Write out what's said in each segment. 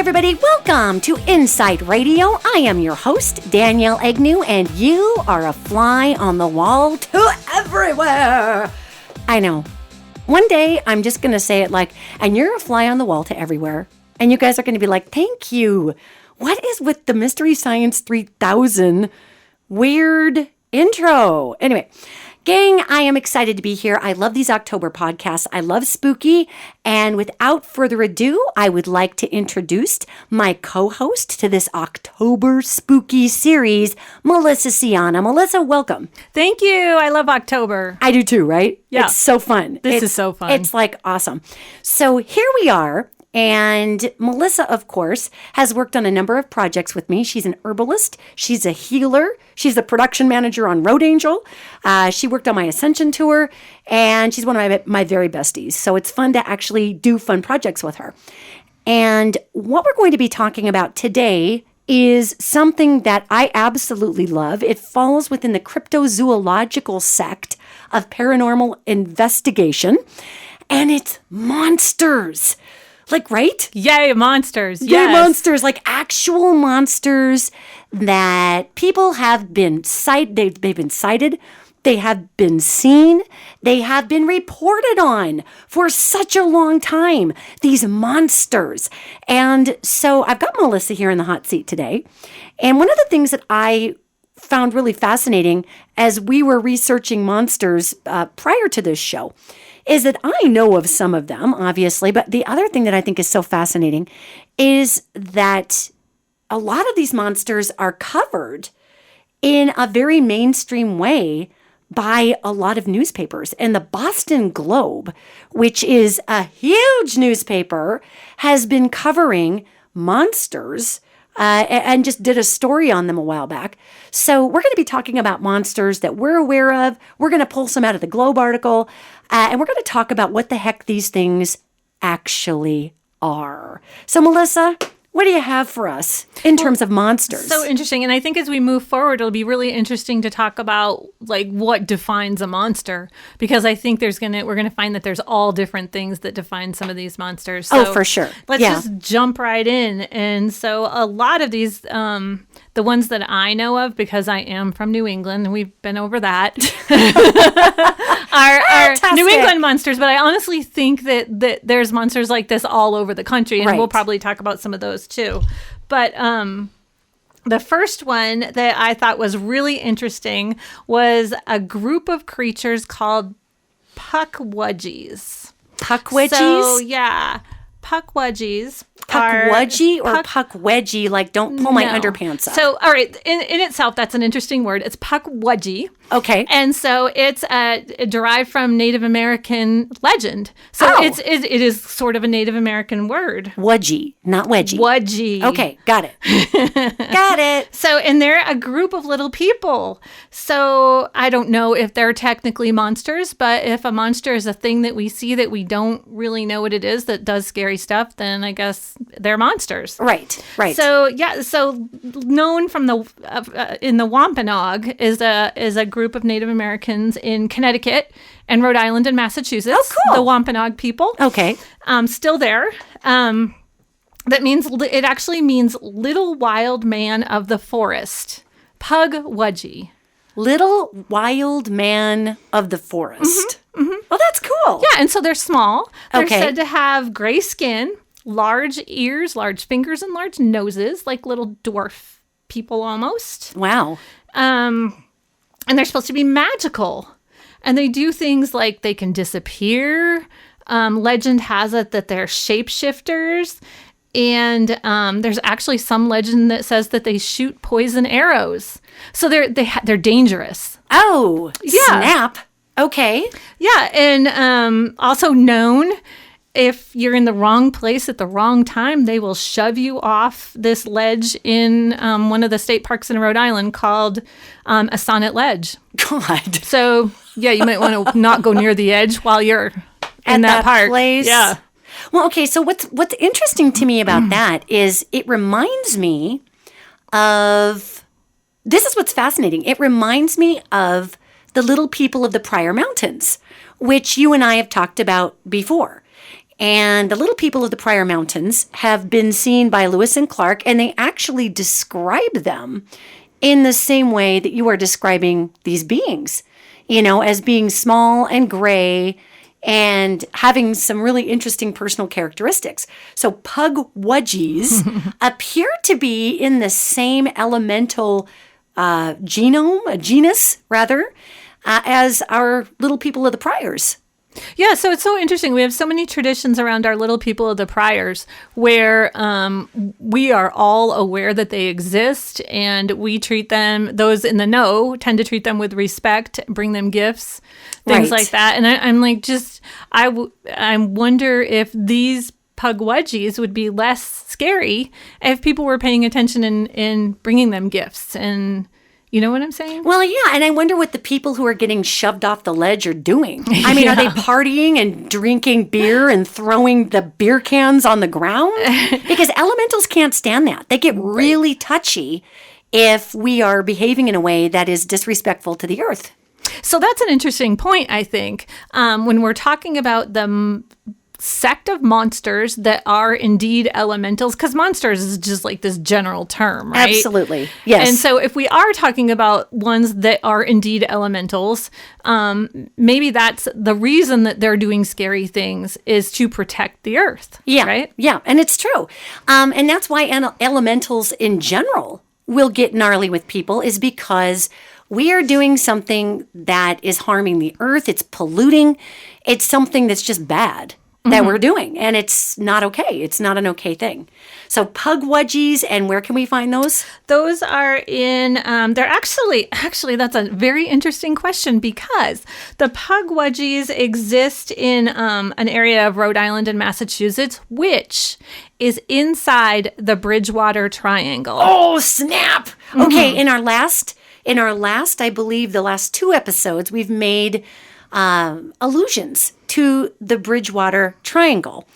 everybody. Welcome to InPsightRadio. I am your host, Danielle Egnew, and you are a fly on the wall to everywhere. I know. One day, I'm just going to say it and you're a fly on the wall to everywhere. And you guys are going to be like, thank you. What is with the Mystery Science 3000 weird intro? Anyway, gang, I am excited to be here. I love these October podcasts. I love spooky. And without further ado, I would like to introduce my co-host to this October spooky series, Melissa Scianna. Melissa, welcome. Thank you. I love October. I do too, right? Yeah. It's so fun. This is so fun. It's awesome. So here we are. And Melissa, of course, has worked on a number of projects with me. She's an herbalist. She's a healer. She's the production manager on Road Angel. She worked on my Ascension tour, and she's one of my very besties. So it's fun to actually do fun projects with her. And what we're going to be talking about today is something that I absolutely love. It falls within the cryptozoological sect of paranormal investigation, and it's monsters. Right? Yay, monsters. Yay, yes. monsters. Actual monsters that people have been cited. They've been cited. They have been seen. They have been reported on for such a long time. These monsters. And so I've got Melissa here in the hot seat today. And one of the things that I found really fascinating as we were researching monsters prior to this show is that I know of some of them, obviously, but the other thing that I think is so fascinating is that a lot of these monsters are covered in a very mainstream way by a lot of newspapers. And the Boston Globe, which is a huge newspaper, has been covering monsters and just did a story on them a while back. So we're going to be talking about monsters that we're aware of. We're going to pull some out of the Globe article, and we're going to talk about what the heck these things actually are. So Melissa, what do you have for us in terms of monsters? So interesting. And I think as we move forward, it'll be really interesting to talk about what defines a monster, because I think we're going to find that there's all different things that define some of these monsters. So for sure. Let's just jump right in. And so a lot of these, the ones that I know of, because I am from New England, and we've been over that, are New England monsters. But I honestly think that there's monsters like this all over the country. And we'll probably talk about some of those too. But the first one that I thought was really interesting was a group of creatures called Pukwudgees. Pukwudgees? So, yeah. Pukwudgees. Pukwudgee or Pukwudgee? Don't pull my underpants up. So, all right. In itself, that's an interesting word. It's Pukwudgee. Okay. And so it's derived from Native American legend. So it is sort of a Native American word. Wudgee, not wedgie. Wudgee. Okay, got it. Got it. So, and they're a group of little people. So I don't know if they're technically monsters, but if a monster is a thing that we see that we don't really know what it is that does scary stuff, then I guess they're monsters. Right. So so known from in the Wampanoag is a group of Native Americans in Connecticut and Rhode Island and Massachusetts. Oh, cool. The Wampanoag people. Okay. Still there. It actually means little wild man of the forest. Pukwudgee. Little wild man of the forest. Mm-hmm. Mm-hmm. Well, that's cool. Yeah, and so they're small. They're said to have gray skin, large ears, large fingers, and large noses, like little dwarf people almost. Wow. And they're supposed to be magical. And they do things like they can disappear. Legend has it that they're shapeshifters. And there's actually some legend that says that they shoot poison arrows. So they're dangerous. Oh, yeah. Snap. Okay. Yeah. And also known, if you're in the wrong place at the wrong time, they will shove you off this ledge in one of the state parks in Rhode Island called a sonnet ledge. God. So, yeah, you might want to not go near the edge while you're in that park. Place. Yeah. Well, okay, so what's interesting to me about that is it reminds me of, this is what's fascinating. It reminds me of the little people of the Pryor Mountains, which you and I have talked about before. And the little people of the Pryor Mountains have been seen by Lewis and Clark, and they actually describe them in the same way that you are describing these beings, as being small and gray and having some really interesting personal characteristics. So Pukwudgees appear to be in the same elemental genus, as our little people of the Pryors. Yeah, so it's so interesting. We have so many traditions around our little people of the Pryors where we are all aware that they exist, and we treat them, those in the know tend to treat them with respect, bring them gifts, things like that. And I'm like, I wonder if these Pukwudgees would be less scary if people were paying attention in bringing them gifts. And you know what I'm saying? Well, yeah, and I wonder what the people who are getting shoved off the ledge are doing. I mean, Are they partying and drinking beer and throwing the beer cans on the ground? Because elementals can't stand that. They get really touchy if we are behaving in a way that is disrespectful to the earth. So that's an interesting point, I think, when we're talking about the sect of monsters that are indeed elementals, because monsters is just like this general term, right? Absolutely, yes. And so if we are talking about ones that are indeed elementals, maybe that's the reason that they're doing scary things is to protect the earth, right? Yeah, and it's true. And that's why elementals in general will get gnarly with people, is because we are doing something that is harming the earth. It's polluting. It's something that's just bad that we're doing, and it's not okay. It's not an okay thing. So Pukwudgees, and where can we find those? Those are in, they're actually, that's a very interesting question, because the Pukwudgees exist in an area of Rhode Island and Massachusetts, which is inside the Bridgewater Triangle. Oh, snap! Okay, in our last, I believe the last 2 episodes, we've made allusions to the Bridgewater Triangle.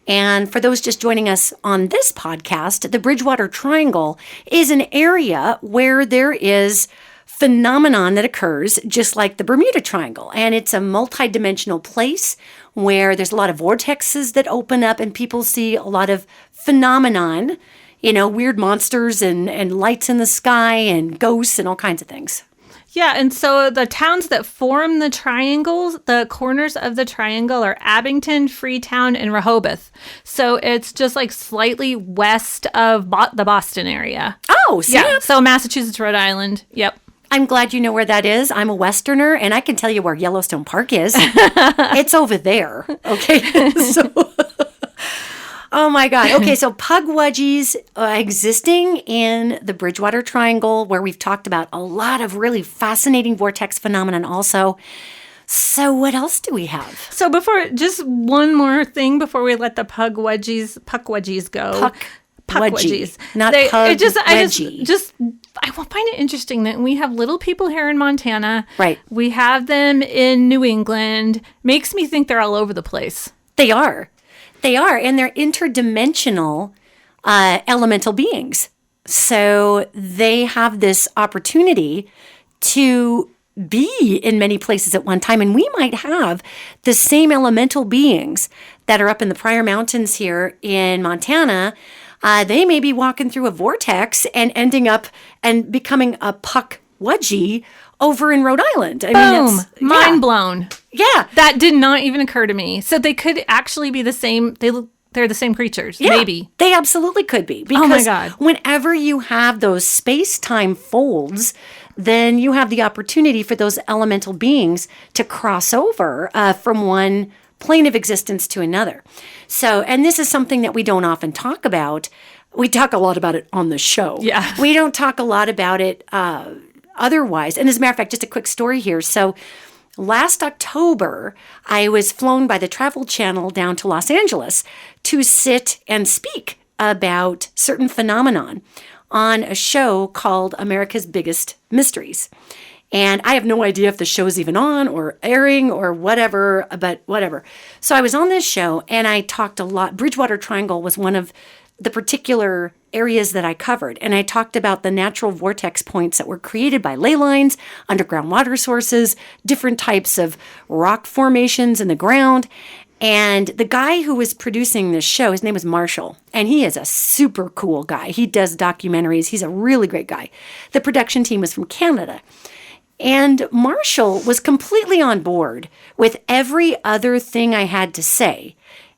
And for those just joining us on this podcast, the Bridgewater Triangle is an area where there is phenomenon that occurs just like the Bermuda Triangle. And it's a multidimensional place where there's a lot of vortexes that open up, and people see a lot of phenomenon, weird monsters and lights in the sky and ghosts and all kinds of things. Yeah, and so the towns that form the triangles, the corners of the triangle, are Abington, Freetown, and Rehoboth. So it's just like slightly west of the Boston area. Oh, snap. Yeah, so Massachusetts, Rhode Island. Yep. I'm glad you know where that is. I'm a Westerner, and I can tell you where Yellowstone Park is. It's over there, okay? Oh, my God. Okay, so Pukwudgees existing in the Bridgewater Triangle, where we've talked about a lot of really fascinating vortex phenomenon also. So what else do we have? So just one more thing before we let the Pukwudgees go. Pukwudgees. Not Pukwudgee. I find it interesting that we have little people here in Montana. Right. We have them in New England. Makes me think they're all over the place. They are, and they're interdimensional elemental beings. So they have this opportunity to be in many places at one time, and we might have the same elemental beings that are up in the Pryor Mountains here in Montana. They may be walking through a vortex and ending up and becoming a Pukwudgee over in Rhode Island. Boom! Mind blown. Yeah. That did not even occur to me. So they could actually be the same. They're the same creatures. Yeah, maybe. They absolutely could be. Because oh my God. Whenever you have those space-time folds, then you have the opportunity for those elemental beings to cross over from one plane of existence to another. So, and this is something that we don't often talk about. We talk a lot about it on the show. Yeah. We don't talk a lot about it otherwise. And as a matter of fact, just a quick story here. So last October, I was flown by the Travel Channel down to Los Angeles to sit and speak about certain phenomenon on a show called America's Biggest Mysteries. And I have no idea if the show's even on or airing or whatever, but whatever. So I was on this show and I talked a lot. Bridgewater Triangle was one of the particular areas that I covered. And I talked about the natural vortex points that were created by ley lines, underground water sources, different types of rock formations in the ground. And the guy who was producing this show, his name was Marshall, and he is a super cool guy. He does documentaries. He's a really great guy. The production team was from Canada. And Marshall was completely on board with every other thing I had to say,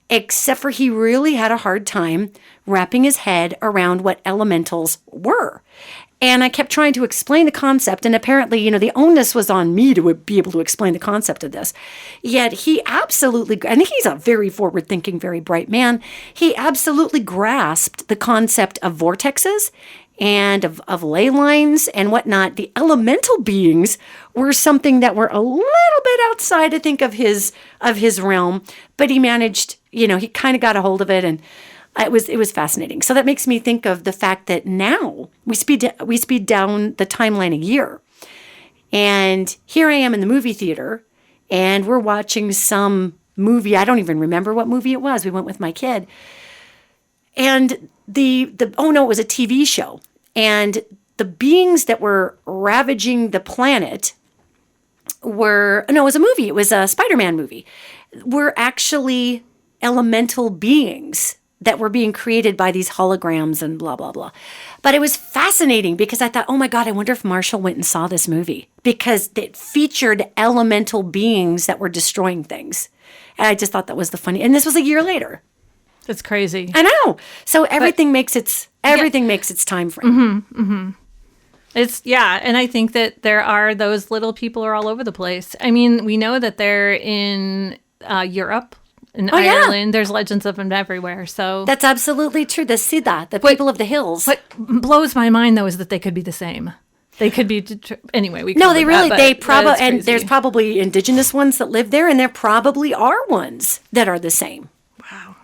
except for he really had a hard time wrapping his head around what elementals were. And I kept trying to explain the concept, and apparently, the onus was on me to be able to explain the concept of this. Yet he absolutely, and he's a very forward-thinking, very bright man, he absolutely grasped the concept of vortexes and of ley lines and whatnot. The elemental beings were something that were a little bit outside, I think, of his realm, but he managed, he kind of got a hold of it, and it was fascinating. So that makes me think of the fact that now we speed down the timeline a year. And here I am in the movie theater, and we're watching some movie. I don't even remember what movie it was. We went with my kid. And it was a TV show. And the beings that were ravaging the planet it was a movie. It was a Spider-Man movie. Were actually elemental beings that were being created by these holograms and blah, blah, blah. But it was fascinating because I thought, oh my God, I wonder if Marshall went and saw this movie because it featured elemental beings that were destroying things. And I just thought that was the funny. And this was a year later. That's crazy. I know. So everything makes its time frame. Mm-hmm, mm-hmm. And I think that there are those little people are all over the place. I mean, we know that they're in Europe. In Ireland, there's legends of them everywhere. So that's absolutely true. The Siddha, the people of the hills. What blows my mind, though, is that they could be the same. They could be anyway. There's probably indigenous ones that live there, and there probably are ones that are the same. Wow.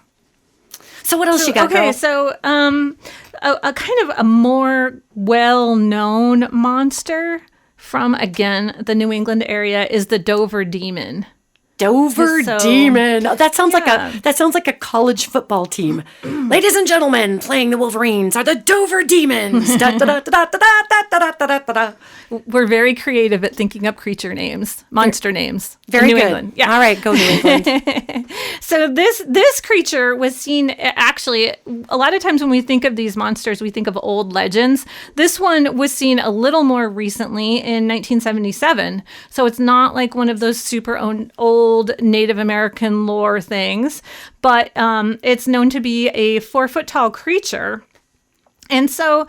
So what else you got? Okay, girl? so a kind of a more well-known monster from the New England area is the Dover Demon. Dover Demon. Oh, that sounds like a college football team. Ladies and gentlemen, playing the Wolverines are the Dover Demons. We're very creative at thinking up creature names, monster names. Very New good. England. Yeah. All right, go New England. So this creature was seen, actually, a lot of times when we think of these monsters, we think of old legends. This one was seen a little more recently in 1977. So it's not like one of those super old Native American lore things, but it's known to be a 4-foot tall creature. And so,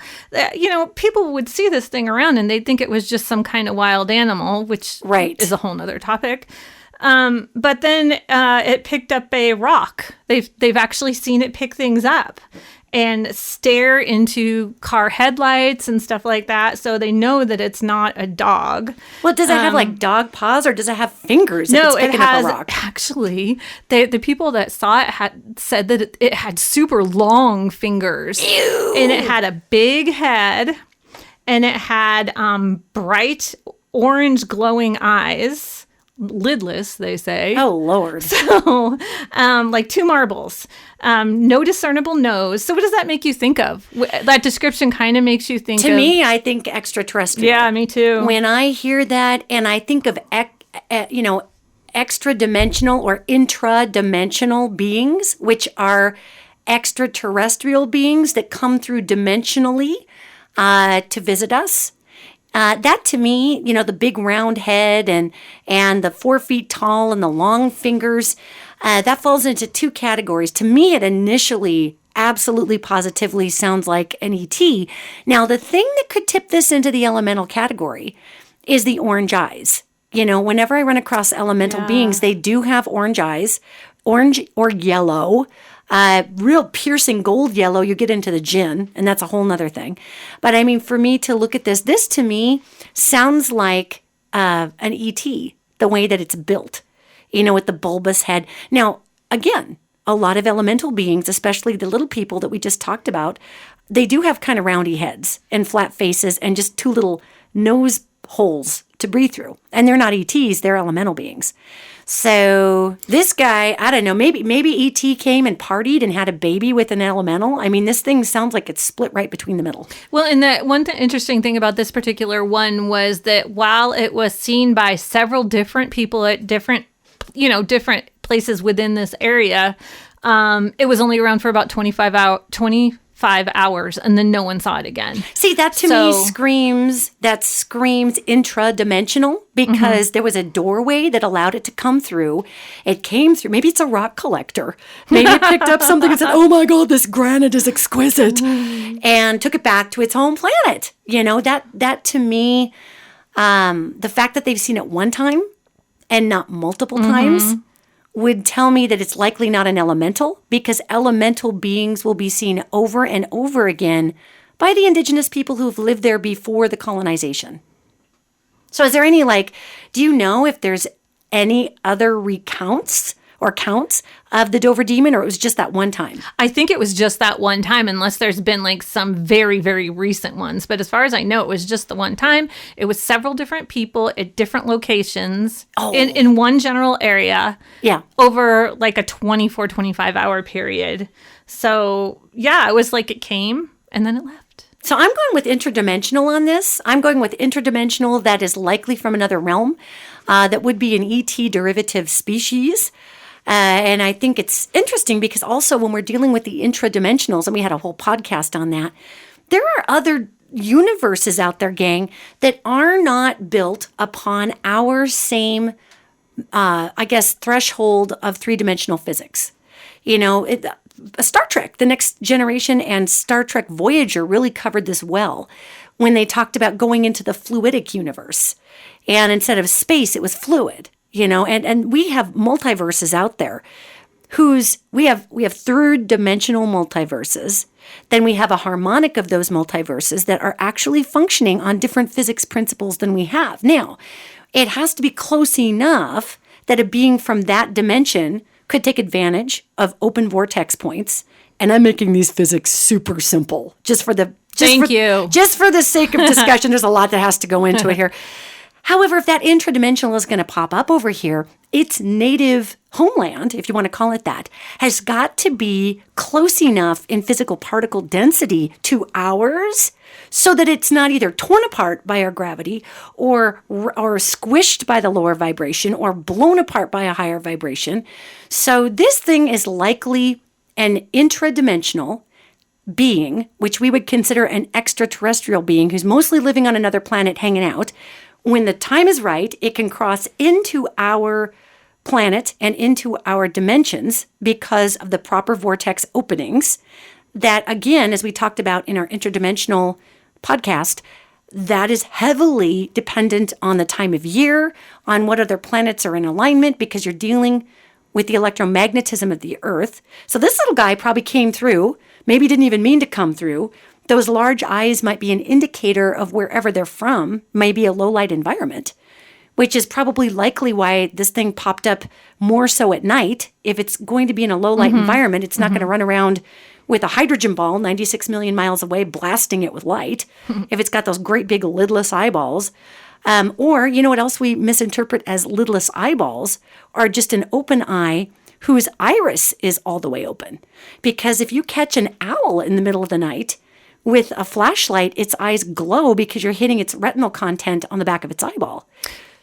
people would see this thing around and they'd think it was just some kind of wild animal, which is a whole nother topic. But then it picked up a rock. They've actually seen it pick things up and stare into car headlights and stuff like that. So they know that it's not a dog. Well, does it have like dog paws or does it have fingers? No, it has. Up a rock? Actually, the people that saw it said that it had super long fingers. Ew. And it had a big head and it had bright orange glowing eyes. Lidless, they say. Oh, Lord. So, like 2 marbles. No discernible nose. So what does that make you think of? That description kind of makes you think To me, I think extraterrestrial. Yeah, me too. When I hear that and I think of, extra-dimensional or intra-dimensional beings, which are extraterrestrial beings that come through dimensionally to visit us. That to me, the big round head and the 4 feet tall and the long fingers, that falls into 2 categories. To me, it initially absolutely positively sounds like an ET. Now, the thing that could tip this into the elemental category is the orange eyes. Whenever I run across elemental beings, they do have orange eyes, orange or yellow. Real piercing gold yellow, you get into the jinn, and that's a whole nother thing. But I mean, for me to look at this to me sounds like an ET, the way that it's built, with the bulbous head. Now, again, a lot of elemental beings, especially the little people that we just talked about, they do have kind of roundy heads and flat faces and just 2 little nose holes to breathe through. And they're not ETs, they're elemental beings. So this guy, I don't know, maybe E.T. came and partied and had a baby with an elemental. I mean, this thing sounds like it's split right between the middle. Well, and the one interesting thing about this particular one was that while it was seen by several different people at different places within this area, it was only around for about 25 hours, and then no one saw it again. See, that to me screams intradimensional, because there was a doorway that allowed it to come through. It came through. Maybe it's a rock collector. Maybe it picked up something and said, oh my God, this granite is exquisite, and took it back to its home planet. You know, that to me, the fact that they've seen it one time and not multiple times would tell me that it's likely not an elemental, because elemental beings will be seen over and over again by the indigenous people who've lived there before the colonization. So is there any, do you know if there's any other recounts or counts of the Dover demon, or it was just that one time? I think it was just that one time, unless there's been some very, very recent ones. But as far as I know, it was just the one time. It was several different people at different locations in one general area. Yeah. Over a 24, 25 hour period. So yeah, it was it came and then it left. So I'm going with intradimensional on this. I'm going with intradimensional that is likely from another realm. That would be an ET derivative species. And I think it's interesting because also when we're dealing with the intradimensionals, and we had a whole podcast on that, there are other universes out there, gang, that are not built upon our same, threshold of three-dimensional physics. You know, Star Trek, The Next Generation, and Star Trek Voyager really covered this well when they talked about going into the fluidic universe. And instead of space, it was fluid. You know, and we have multiverses out there we have third dimensional multiverses. Then we have a harmonic of those multiverses that are actually functioning on different physics principles than we have. Now, it has to be close enough that a being from that dimension could take advantage of open vortex points. And I'm making these physics super simple just for the sake of discussion. There's a lot that has to go into it here. However, if that intradimensional is going to pop up over here, its native homeland, if you want to call it that, has got to be close enough in physical particle density to ours so that it's not either torn apart by our gravity or squished by the lower vibration or blown apart by a higher vibration. So this thing is likely an intradimensional being, which we would consider an extraterrestrial being who's mostly living on another planet hanging out. When the time is right, it can cross into our planet and into our dimensions because of the proper vortex openings. That, again, as we talked about in our interdimensional podcast, that is heavily dependent on the time of year, on what other planets are in alignment, because you're dealing with the electromagnetism of the Earth. So this little guy probably came through, maybe didn't even mean to come through. Those large eyes might be an indicator of wherever they're from, maybe a low-light environment, which is probably likely why this thing popped up more so at night. If it's going to be in a low-light environment, it's not going to run around with a hydrogen ball 96 million miles away blasting it with light. If it's got those great big lidless eyeballs. Or, you know what else we misinterpret as lidless eyeballs are just an open eye whose iris is all the way open. Because if you catch an owl in the middle of the night with a flashlight, its eyes glow because you're hitting its retinal content on the back of its eyeball.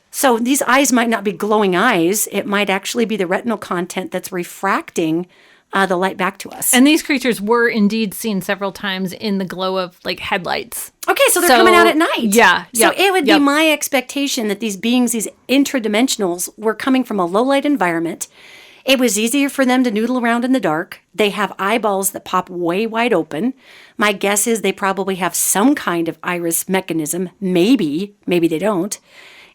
So these eyes might not be glowing eyes. It might actually be the retinal content that's refracting the light back to us. And these creatures were indeed seen several times in the glow of headlights. Okay, so they're coming out at night. Yeah. So it would be my expectation that these beings, these intradimensionals, were coming from a low-light environment. It was easier for them to noodle around in the dark. They have eyeballs that pop way wide open. My guess is they probably have some kind of iris mechanism. Maybe they don't.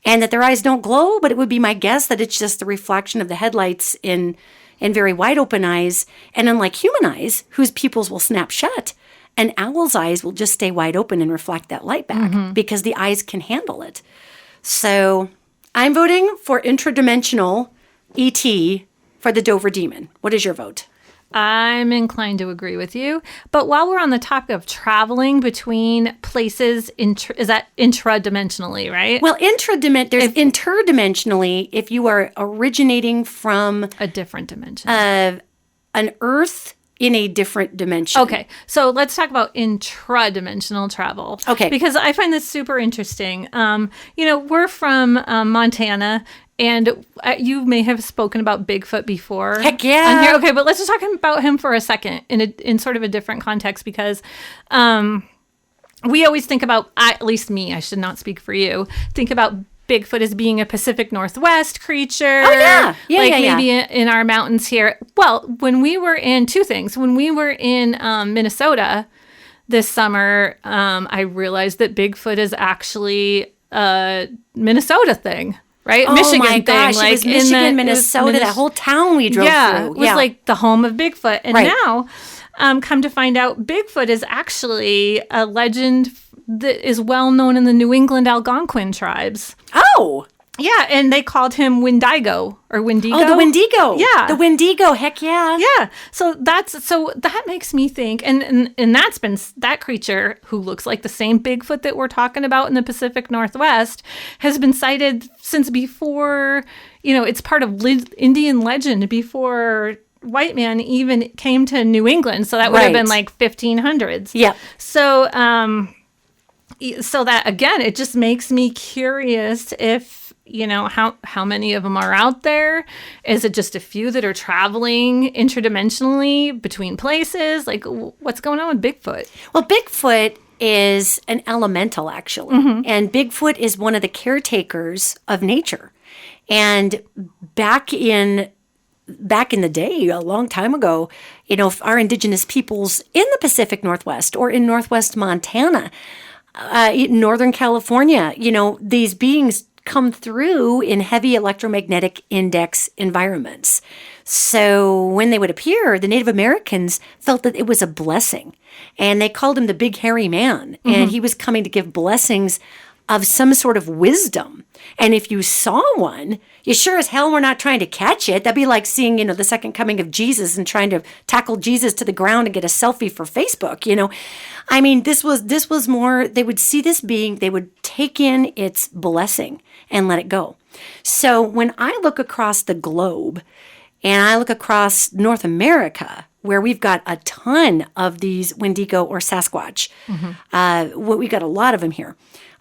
And that their eyes don't glow, but it would be my guess that it's just the reflection of the headlights in very wide open eyes. And unlike human eyes, whose pupils will snap shut, an owl's eyes will just stay wide open and reflect that light back because the eyes can handle it. So I'm voting for intradimensional ET for the Dover Demon. What is your vote? I'm inclined to agree with you. But while we're on the topic of traveling between places, is that intradimensionally, right? Well, interdimensionally if you are originating from a different dimension. An Earth in a different dimension. Okay, so let's talk about intradimensional travel. Okay. Because I find this super interesting. We're from Montana, And you may have spoken about Bigfoot before. Heck yeah. On here. Okay, but let's just talk about him for a second in sort of a different context, because we always think about, at least me, I should not speak for you, think about Bigfoot as being a Pacific Northwest creature. Oh, yeah. Maybe in our mountains here. Well, when we were in, two things. When we were in Minnesota this summer, I realized that Bigfoot is actually a Minnesota thing. Right? Oh Michigan my gosh, thing. it was Michigan, Minnesota, that whole town we drove through. It was like the home of Bigfoot. And Right. now, come to find out, Bigfoot is actually a legend that is well known in the New England Algonquin tribes. Oh. Yeah, and they called him Wendigo or Wendigo. Oh, the Wendigo. Yeah. The Wendigo, heck yeah. Yeah. So that makes me think, and that's been that creature who looks like the same Bigfoot that we're talking about in the Pacific Northwest has been sighted since before, it's part of Indian legend before white man even came to New England. So that would have been like 1500s. Yeah. So that, again, it just makes me curious if, how many of them are out there. Is it just a few that are traveling interdimensionally between places? Like, what's going on with Bigfoot? Well, Bigfoot is an elemental, actually. Mm-hmm. And Bigfoot is one of the caretakers of nature. And back in the day, a long time ago, our indigenous peoples in the Pacific Northwest or in Northwest Montana, in Northern California, these beings come through in heavy electromagnetic index environments. So when they would appear, the Native Americans felt that it was a blessing. And they called him the Big Hairy Man. Mm-hmm. And he was coming to give blessings of some sort of wisdom. And if you saw one, you sure as hell were not trying to catch it. That'd be like seeing, the second coming of Jesus and trying to tackle Jesus to the ground and get a selfie for Facebook, I mean, this was more, they would see this being, they would take in its blessing and let it go. So when I look across the globe and I look across North America, where we've got a ton of these Wendigo or Sasquatch, we got a lot of them here.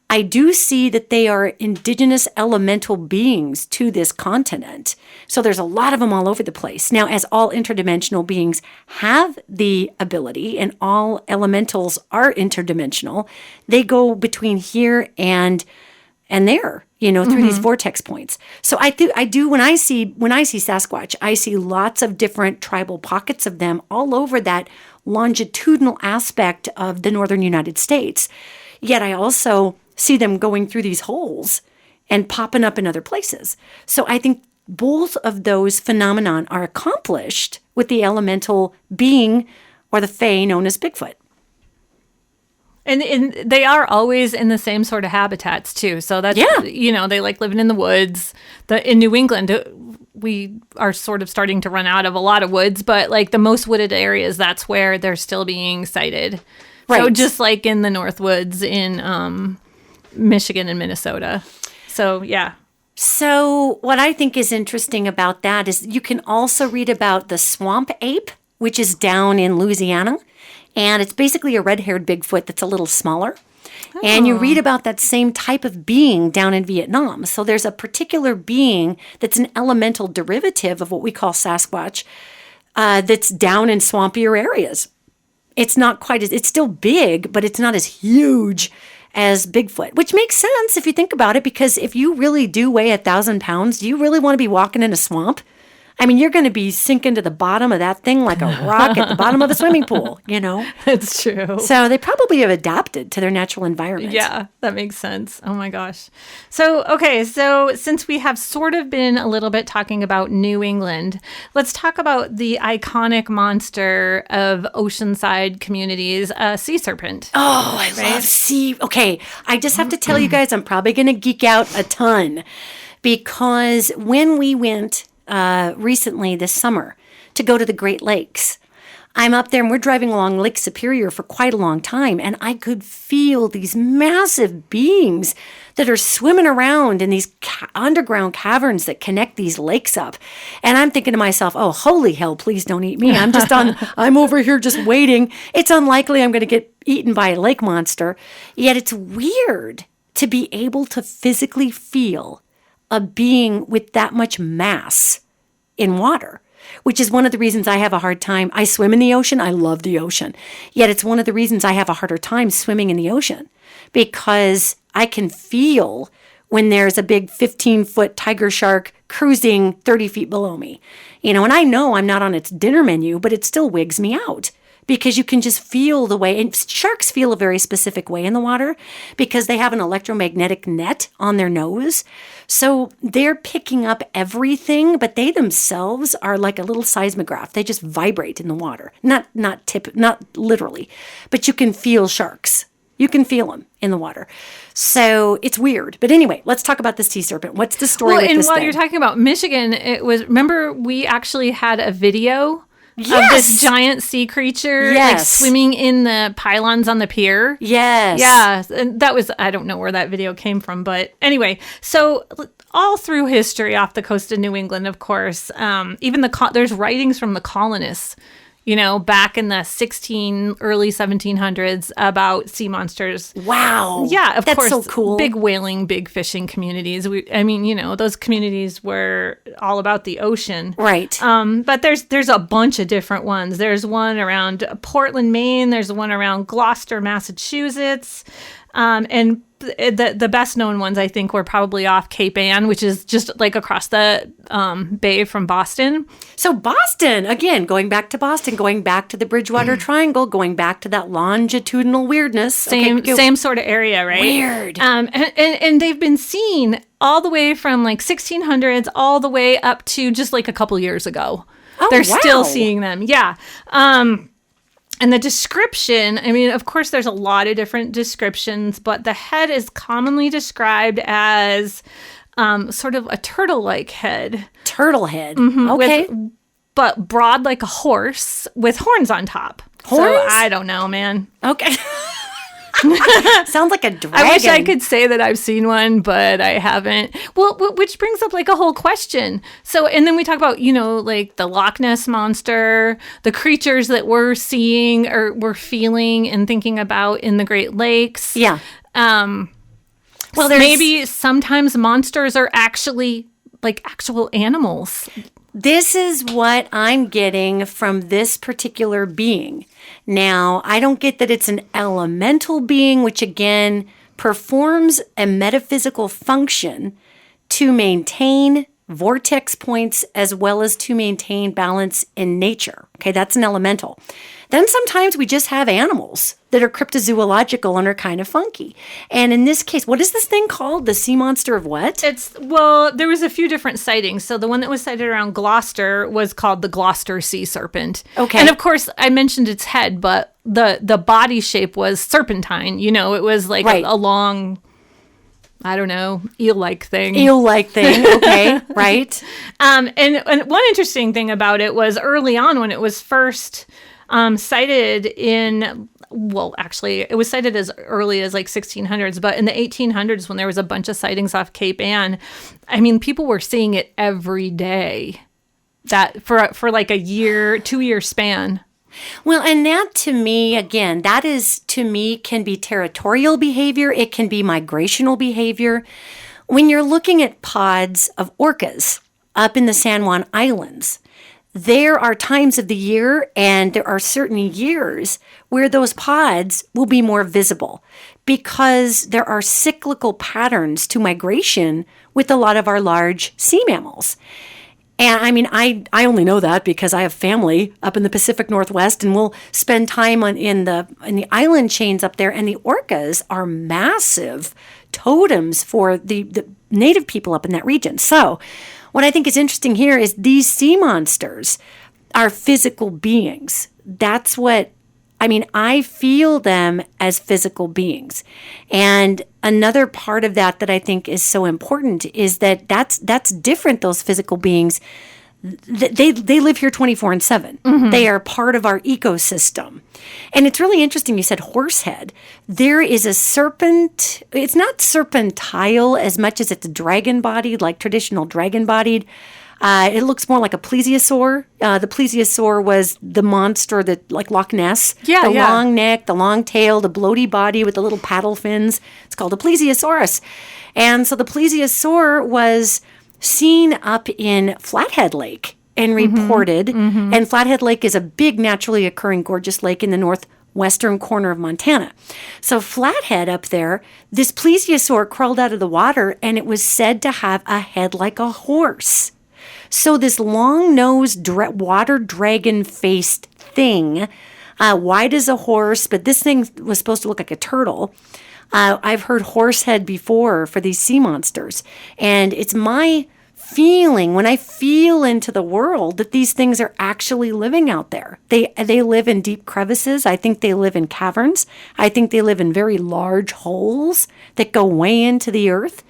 I do see that they are indigenous elemental beings to this continent. So there's a lot of them all over the place. Now, as all interdimensional beings have the ability, and all elementals are interdimensional, they go between here and there, through these vortex points. So I do when I see Sasquatch, I see lots of different tribal pockets of them all over that longitudinal aspect of the northern United States. Yet I also see them going through these holes and popping up in other places. So I think both of those phenomenon are accomplished with the elemental being or the fae known as Bigfoot. And they are always in the same sort of habitats too. So that's, they like living in the woods. In New England, we are sort of starting to run out of a lot of woods, but like the most wooded areas, that's where they're still being sighted. Right. So just like in the Northwoods in Michigan and Minnesota. So, yeah. So what I think is interesting about that is you can also read about the swamp ape, which is down in Louisiana. And it's basically a red-haired Bigfoot that's a little smaller. Oh. And you read about that same type of being down in Vietnam. So there's a particular being that's an elemental derivative of what we call Sasquatch that's down in swampier areas. It's not quite as, it's still big, but it's not as huge as Bigfoot, which makes sense if you think about it, because if you really do weigh 1,000 pounds, do you really want to be walking in a swamp? I mean, you're going to be sinking to the bottom of that thing like a rock at the bottom of a swimming pool, It's true. So they probably have adapted to their natural environment. Yeah, that makes sense. Oh my gosh. So since we have sort of been a little bit talking about New England, let's talk about the iconic monster of oceanside communities, sea serpent. Oh, I love sea. Okay, I just have to tell you guys, I'm probably going to geek out a ton, because when we went recently this summer to go to the Great Lakes, I'm up there and we're driving along Lake Superior for quite a long time, and I could feel these massive beings that are swimming around in these underground caverns that connect these lakes up. And I'm thinking to myself, oh, holy hell, please don't eat me. I'm over here just waiting. It's unlikely I'm going to get eaten by a lake monster. Yet it's weird to be able to physically feel a being with that much mass in water, which is one of the reasons I have a hard time. I swim in the ocean. I love the ocean. Yet it's one of the reasons I have a harder time swimming in the ocean, because I can feel when there's a big 15-foot tiger shark cruising 30 feet below me. And I know I'm not on its dinner menu, but it still wigs me out, because you can just feel the way, and sharks feel a very specific way in the water because they have an electromagnetic net on their nose. So they're picking up everything, but they themselves are like a little seismograph. They just vibrate in the water. Not literally, but you can feel sharks. You can feel them in the water. So it's weird. But anyway, let's talk about this sea serpent. What's the story with this thing? And while you're talking about Michigan, remember we actually had a video of this giant sea creature like swimming in the pylons on the pier. Yes. Yeah. And that was, I don't know where that video came from, but anyway, so all through history off the coast of New England, of course, even there's writings from the colonists, back in the early 1700s about sea monsters. Wow. Yeah, of course. That's so cool. Big whaling, big fishing communities. Those communities were all about the ocean. Right. But there's a bunch of different ones. There's one around Portland, Maine. There's one around Gloucester, Massachusetts. And the best known ones, I think, were probably off Cape Ann, which is just like across the bay from Boston. So Boston, again, going back to Boston, going back to the Bridgewater Triangle, going back to that longitudinal weirdness. Same sort of area, right? Weird. And they've been seen all the way from like 1600s all the way up to just like a couple years ago. Oh, They're wow. still seeing them. Yeah. And the description, of course, there's a lot of different descriptions, but the head is commonly described as sort of a turtle-like head. Turtle head. Mm-hmm, okay. But broad like a horse with horns on top. Horns? So I don't know, man. Okay. Sounds like a dragon. I wish I could say that I've seen one, but I haven't. Well, which brings up like a whole question. So, and then we talk about, like the Loch Ness monster, the creatures that we're seeing or we're feeling and thinking about in the Great Lakes. Yeah. Well, maybe sometimes monsters are actually like actual animals. This is what I'm getting from this particular being. Now, I don't get that it's an elemental being, which again performs a metaphysical function to maintain vortex points as well as to maintain balance in nature. Okay, that's an elemental. Then sometimes we just have animals that are cryptozoological and are kind of funky. And in this case, what is this thing called? The sea monster of what? There was a few different sightings. So the one that was sighted around Gloucester was called the Gloucester sea serpent. Okay. And of course, I mentioned its head, but the body shape was serpentine. It was like a long, I don't know, eel-like thing. Okay, right. And one interesting thing about it was early on when it was first cited it was cited as early as like 1600s, but in the 1800s when there was a bunch of sightings off Cape Ann, people were seeing it every day. That for like a 2-year span. Well, and that to me, again, can be territorial behavior. It can be migrational behavior. When you're looking at pods of orcas up in the San Juan Islands, there are times of the year and there are certain years where those pods will be more visible because there are cyclical patterns to migration with a lot of our large sea mammals. And I only know that because I have family up in the Pacific Northwest, and we'll spend time in the island chains up there, and the orcas are massive totems for the native people up in that region. So what I think is interesting here is these sea monsters are physical beings. That's what I feel them as physical beings. And another part of that I think is so important is that's different, those physical beings. They live here 24/7. Mm-hmm. They are part of our ecosystem. And it's really interesting. You said horsehead. There is a serpent. It's not serpentile as much as it's dragon-bodied, like traditional dragon-bodied. It looks more like a plesiosaur. The plesiosaur was the monster that, like Loch Ness. Yeah, the long neck, the long tail, the bloaty body with the little paddle fins. It's called a plesiosaurus. And so the plesiosaur was seen up in Flathead Lake and reported. And Flathead Lake is a big, naturally occurring, gorgeous lake in the northwestern corner of Montana. So Flathead up there, this plesiosaur crawled out of the water, and it was said to have a head like a horse. So this long-nosed, water dragon-faced thing, wide as a horse, but this thing was supposed to look like a turtle. I've heard horse head before for these sea monsters. And it's my feeling, when I feel into the world, that these things are actually living out there. They live in deep crevices. I think they live in caverns. I think they live in very large holes that go way into the earth.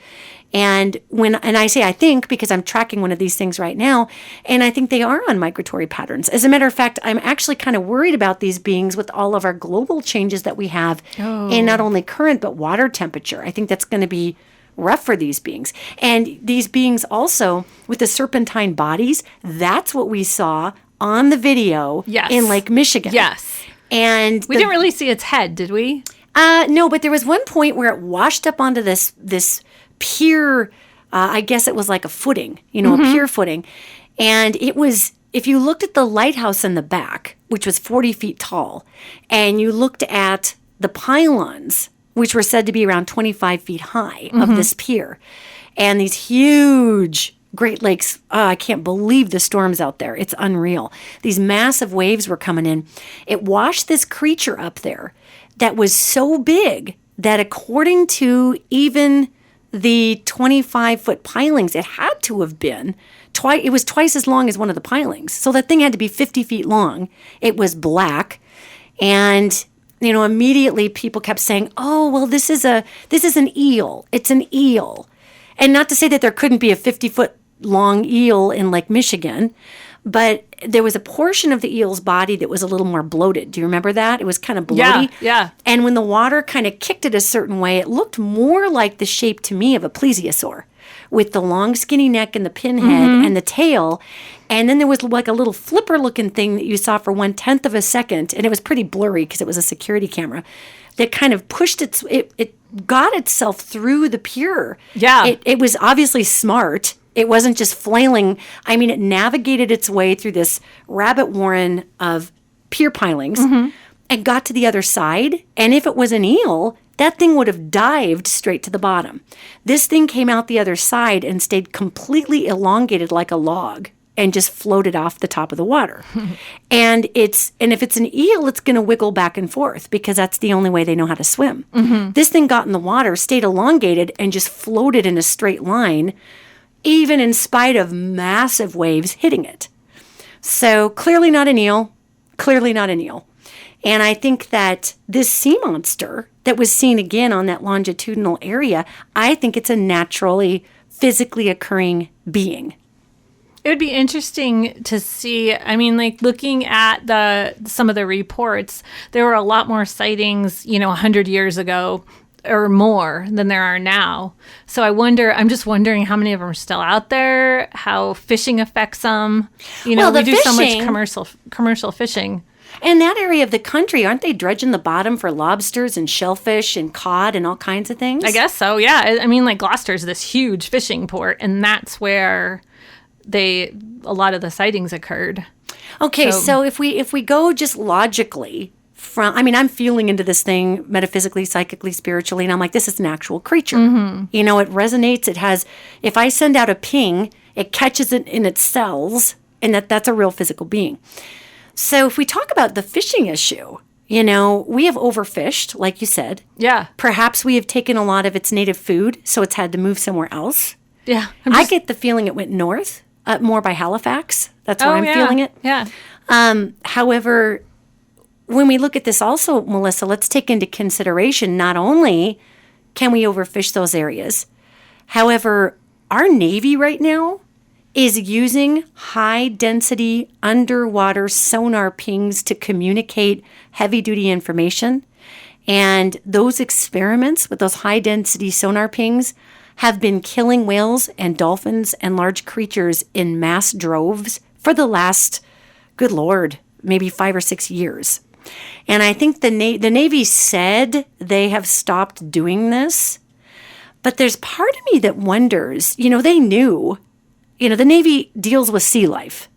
And I say I think because I'm tracking one of these things right now, and I think they are on migratory patterns. As a matter of fact, I'm actually kind of worried about these beings with all of our global changes that we have in not only current but water temperature. I think that's going to be rough for these beings. And these beings also, with the serpentine bodies, that's what we saw on the video in Lake Michigan. Yes. And we didn't really see its head, did we? No, but there was one point where it washed up onto this pier, I guess it was like a footing, a pier footing. And it was, if you looked at the lighthouse in the back, which was 40 feet tall, and you looked at the pylons, which were said to be around 25 feet high of this pier, and these huge Great Lakes, I can't believe the storms out there. It's unreal. These massive waves were coming in. It washed this creature up there that was so big that according to even the 25-foot pilings, it had to have been twice. It was twice as long as one of the pilings. So that thing had to be 50 feet long. It was black. And, immediately people kept saying, oh, well, this is an eel. It's an eel. And not to say that there couldn't be a 50-foot long eel in Lake Michigan, but there was a portion of the eel's body that was a little more bloated. Do you remember that? It was kind of bloaty. Yeah. And when the water kind of kicked it a certain way, it looked more like the shape to me of a plesiosaur, with the long skinny neck and the pinhead and the tail. And then there was like a little flipper looking thing that you saw for 1/10 of a second. And it was pretty blurry because it was a security camera that kind of pushed it got itself through the pier. Yeah. It was obviously smart. It wasn't just flailing. I mean, it navigated its way through this rabbit warren of pier pilings and got to the other side. And if it was an eel, that thing would have dived straight to the bottom. This thing came out the other side and stayed completely elongated like a log and just floated off the top of the water. And if it's an eel, it's going to wiggle back and forth because that's the only way they know how to swim. This thing got in the water, stayed elongated, and just floated in a straight line, even in spite of massive waves hitting it. So clearly not an eel, And I think that this sea monster that was seen again on that longitudinal area, I think it's a naturally, physically occurring being. It would be interesting to see. I mean, like looking at some of the reports, there were a lot more sightings, 100 years ago or more than there are now. So I'm just wondering how many of them are still out there, how fishing affects them. We do so much commercial fishing. In that area of the country, aren't they dredging the bottom for lobsters and shellfish and cod and all kinds of things? I guess so, yeah. I mean, like Gloucester's this huge fishing port, and that's where a lot of the sightings occurred. Okay, so if we go just logically I'm feeling into this thing metaphysically, psychically, spiritually, and I'm like, this is an actual creature. It resonates. It has, if I send out a ping, it catches it in its cells, and that's a real physical being. So if we talk about the fishing issue, we have overfished, like you said. Yeah. Perhaps we have taken a lot of its native food, so it's had to move somewhere else. Yeah. I get the feeling it went north, more by Halifax. That's where I'm feeling it. Yeah. However, when we look at this also, Melissa, let's take into consideration not only can we overfish those areas, however, our Navy right now is using high-density underwater sonar pings to communicate heavy-duty information. And those experiments with those high-density sonar pings have been killing whales and dolphins and large creatures in mass droves for the last, good Lord, maybe 5 or 6 years. And I think the Navy said they have stopped doing this. But there's part of me that wonders, they knew, the Navy deals with sea life.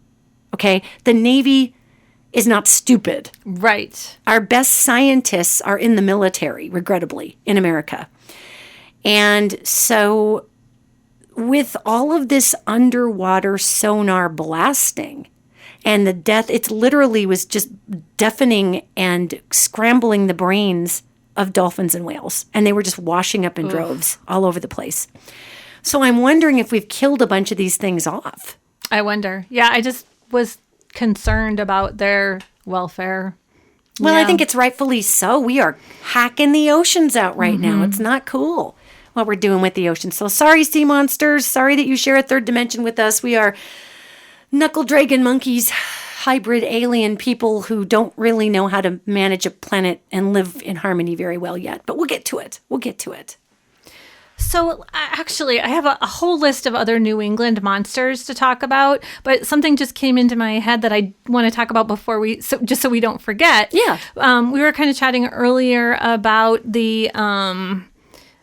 Okay? The Navy is not stupid. Right. Our best scientists are in the military, regrettably, in America. And so with all of this underwater sonar blasting and the death, it literally was just deafening and scrambling the brains of dolphins and whales. And they were just washing up in droves all over the place. So I'm wondering if we've killed a bunch of these things off. I wonder. Yeah, I just was concerned about their welfare. Well, I think it's rightfully so. We are hacking the oceans out right now. It's not cool what we're doing with the ocean. So sorry, sea monsters. Sorry that you share a third dimension with us. We are knuckle dragon monkeys, hybrid alien people who don't really know how to manage a planet and live in harmony very well yet. But we'll get to it. So actually, I have a whole list of other New England monsters to talk about, but something just came into my head that I want to talk about before just so we don't forget. Yeah. We were kind of chatting earlier about and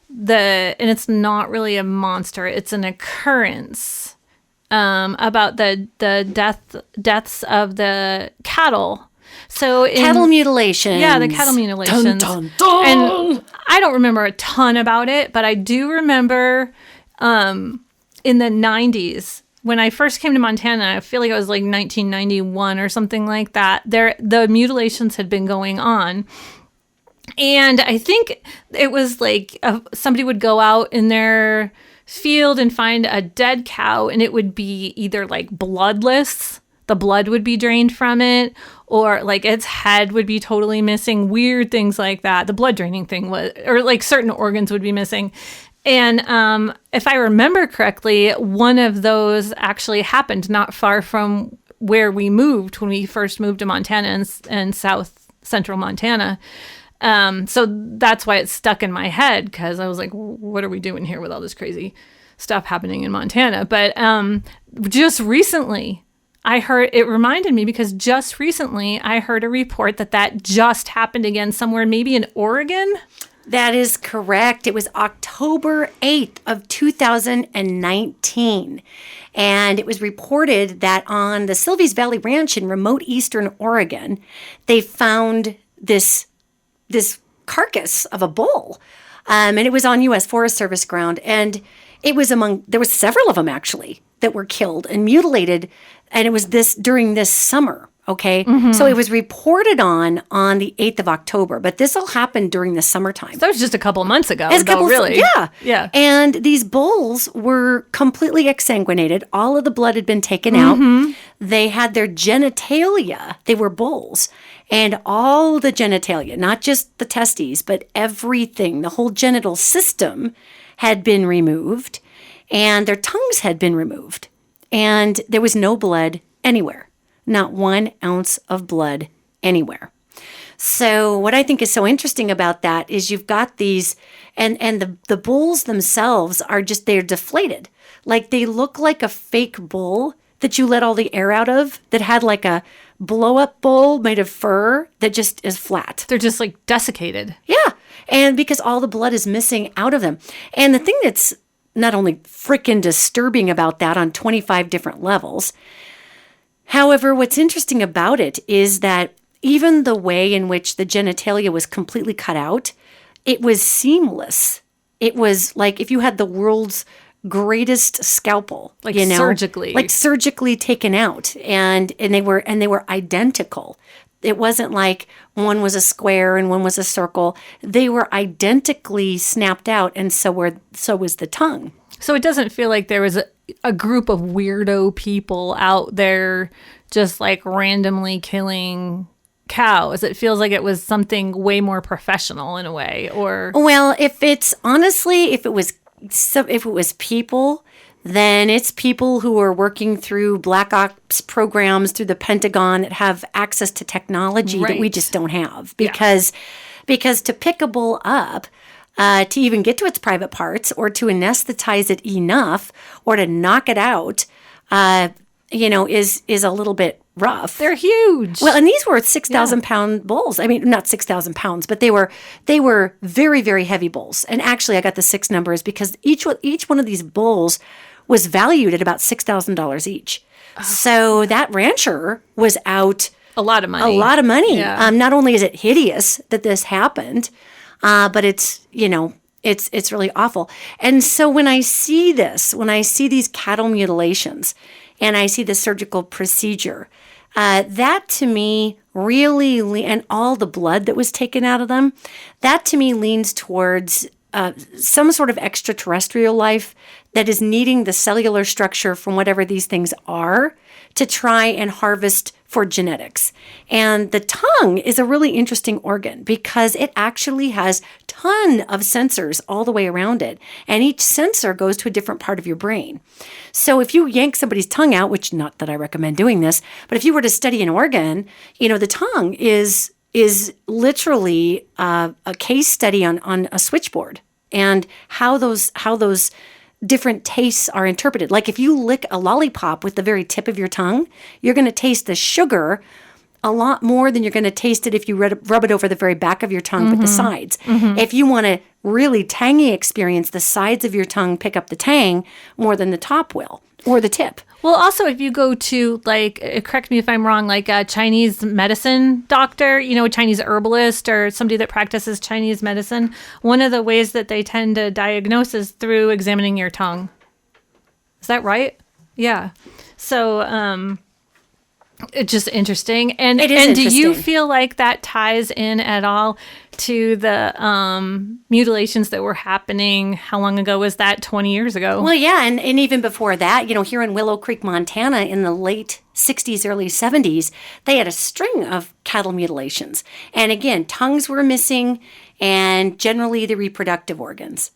it's not really a monster, it's an occurrence, about the deaths of the cattle. So cattle mutilation. Yeah, the cattle mutilations. Dun, dun, dun. And I don't remember a ton about it, but I do remember in the 90s when I first came to Montana, I feel like it was like 1991 or something like that. The mutilations had been going on. And I think it was like somebody would go out in their field and find a dead cow, and it would be either like bloodless, the blood would be drained from it, or like its head would be totally missing, weird things like that. The blood draining thing was, or like certain organs would be missing. And if I remember correctly, one of those actually happened not far from where we moved when we first moved to Montana and south central Montana. So that's why it stuck in my head, because I was like, what are we doing here with all this crazy stuff happening in Montana? But just recently, it reminded me because just recently I heard a report that just happened again somewhere, maybe in Oregon. That is correct. It was October 8th of 2019. And it was reported that on the Silvies Valley Ranch in remote eastern Oregon, they found this carcass of a bull. And it was on U.S. Forest Service ground. And there was several of them actually that were killed and mutilated. And it was during this summer. Okay. Mm-hmm. So it was reported on the 8th of October, but this all happened during the summertime. So that was just a couple months ago. Really? Yeah. Yeah. And these bulls were completely exsanguinated. All of the blood had been taken out. They had their genitalia. They were bulls. And all the genitalia, not just the testes, but everything, the whole genital system had been removed. And their tongues had been removed. And there was no blood anywhere. Not 1 ounce of blood anywhere. So what I think is so interesting about that is you've got these, and the bulls themselves they're deflated. Like they look like a fake bull that you let all the air out of that had like a blow-up bull made of fur that just is flat. They're just like desiccated. Yeah. And because all the blood is missing out of them. And the thing that's not only freaking disturbing about that on 25 different levels, however, what's interesting about it is that even the way in which the genitalia was completely cut out, it was seamless. It was like if you had the world's greatest scalpel, surgically taken out, and they were identical. It wasn't like one was a square and one was a circle. They were identically snapped out, and so was the tongue. So it doesn't feel like there was a group of weirdo people out there just like randomly killing cows. It feels like it was something way more professional in a way. Or well, if it was people, then it's people who are working through Black Ops programs through the Pentagon that have access to technology that we just don't have. Because to pick a bull up, to even get to its private parts or to anesthetize it enough or to knock it out, is a little bit rough. They're huge. Well, and these were 6,000 pound bulls. I mean, not 6,000 pounds, but they were very, very heavy bulls. And actually, I got the 6 numbers because each one of these bulls was valued at about $6,000 each. So that rancher was out a lot of money. Yeah. Not only is it hideous that this happened, but it's really awful. And so when I see these cattle mutilations and I see the surgical procedure, that to me really, and all the blood that was taken out of them, that to me leans towards some sort of extraterrestrial life that is needing the cellular structure from whatever these things are to try and harvest for genetics. And the tongue is a really interesting organ because it actually has ton of sensors all the way around it. And each sensor goes to a different part of your brain. So if you yank somebody's tongue out, which not that I recommend doing this, but if you were to study an organ, the tongue is literally a case study on a switchboard and how those different tastes are interpreted. Like if you lick a lollipop with the very tip of your tongue, you're going to taste the sugar a lot more than you're going to taste it if you rub it over the very back of your tongue with the sides. If you want a really tangy experience, the sides of your tongue pick up the tang more than the top will, or the tip. Well, also, if you go to, correct me if I'm wrong, like a Chinese medicine doctor, a Chinese herbalist or somebody that practices Chinese medicine, one of the ways that they tend to diagnose is through examining your tongue. Is that right? Yeah. So, it's just interesting. And do you feel like that ties in at all to the mutilations that were happening? How long ago was that? 20 years ago? Well, yeah. And even before that, here in Willow Creek, Montana, in the late 60s, early 70s, they had a string of cattle mutilations. And again, tongues were missing and generally the reproductive organs.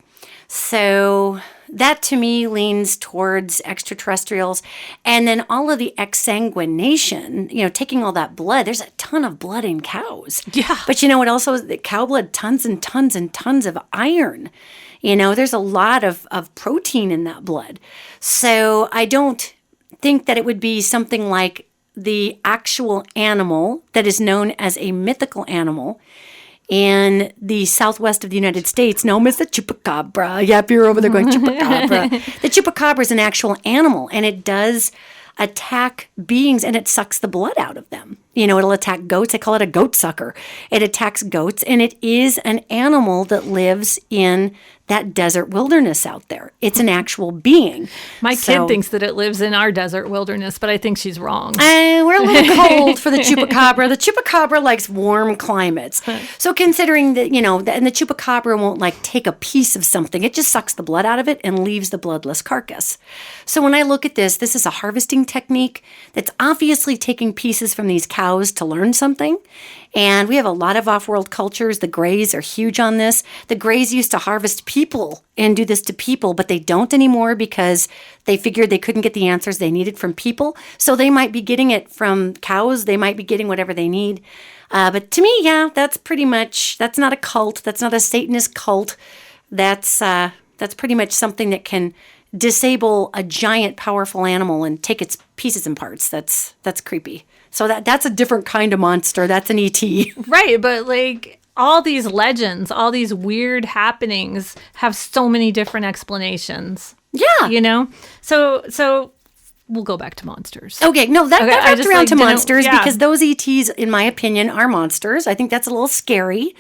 So that to me leans towards extraterrestrials. And then all of the exsanguination, taking all that blood, there's a ton of blood in cows. Yeah. But you know what also is that cow blood, tons and tons and tons of iron. There's a lot of protein in that blood. So I don't think that it would be something like the actual animal that is known as a mythical animal in the southwest of the United States, known as the Chupacabra. Yep, you're over there going, Chupacabra. The Chupacabra is an actual animal, and it does attack beings, and it sucks the blood out of them. It'll attack goats. They call it a goat sucker. It attacks goats, and it is an animal that lives in that desert wilderness out there. It's an actual being. My kid thinks that it lives in our desert wilderness, but I think she's wrong. We're a little cold for the Chupacabra. The Chupacabra likes warm climates. So considering that, and the Chupacabra won't take a piece of something. It just sucks the blood out of it and leaves the bloodless carcass. So when I look at this is a harvesting technique that's obviously taking pieces from these cows to learn something. And we have a lot of off-world cultures. The Greys are huge on this. The Greys used to harvest people and do this to people, but they don't anymore because they figured they couldn't get the answers they needed from people. So they might be getting it from cows. They might be getting whatever they need. But to me, yeah, that's not a cult. That's not a Satanist cult. That's pretty much something that can disable a giant, powerful animal and take its pieces and parts. That's creepy. So that's a different kind of monster. That's an ET. Right, but all these legends, all these weird happenings have so many different explanations. Yeah. So we'll go back to monsters. Okay, no, that wrapped around to monsters because those ETs, in my opinion, are monsters. I think that's a little scary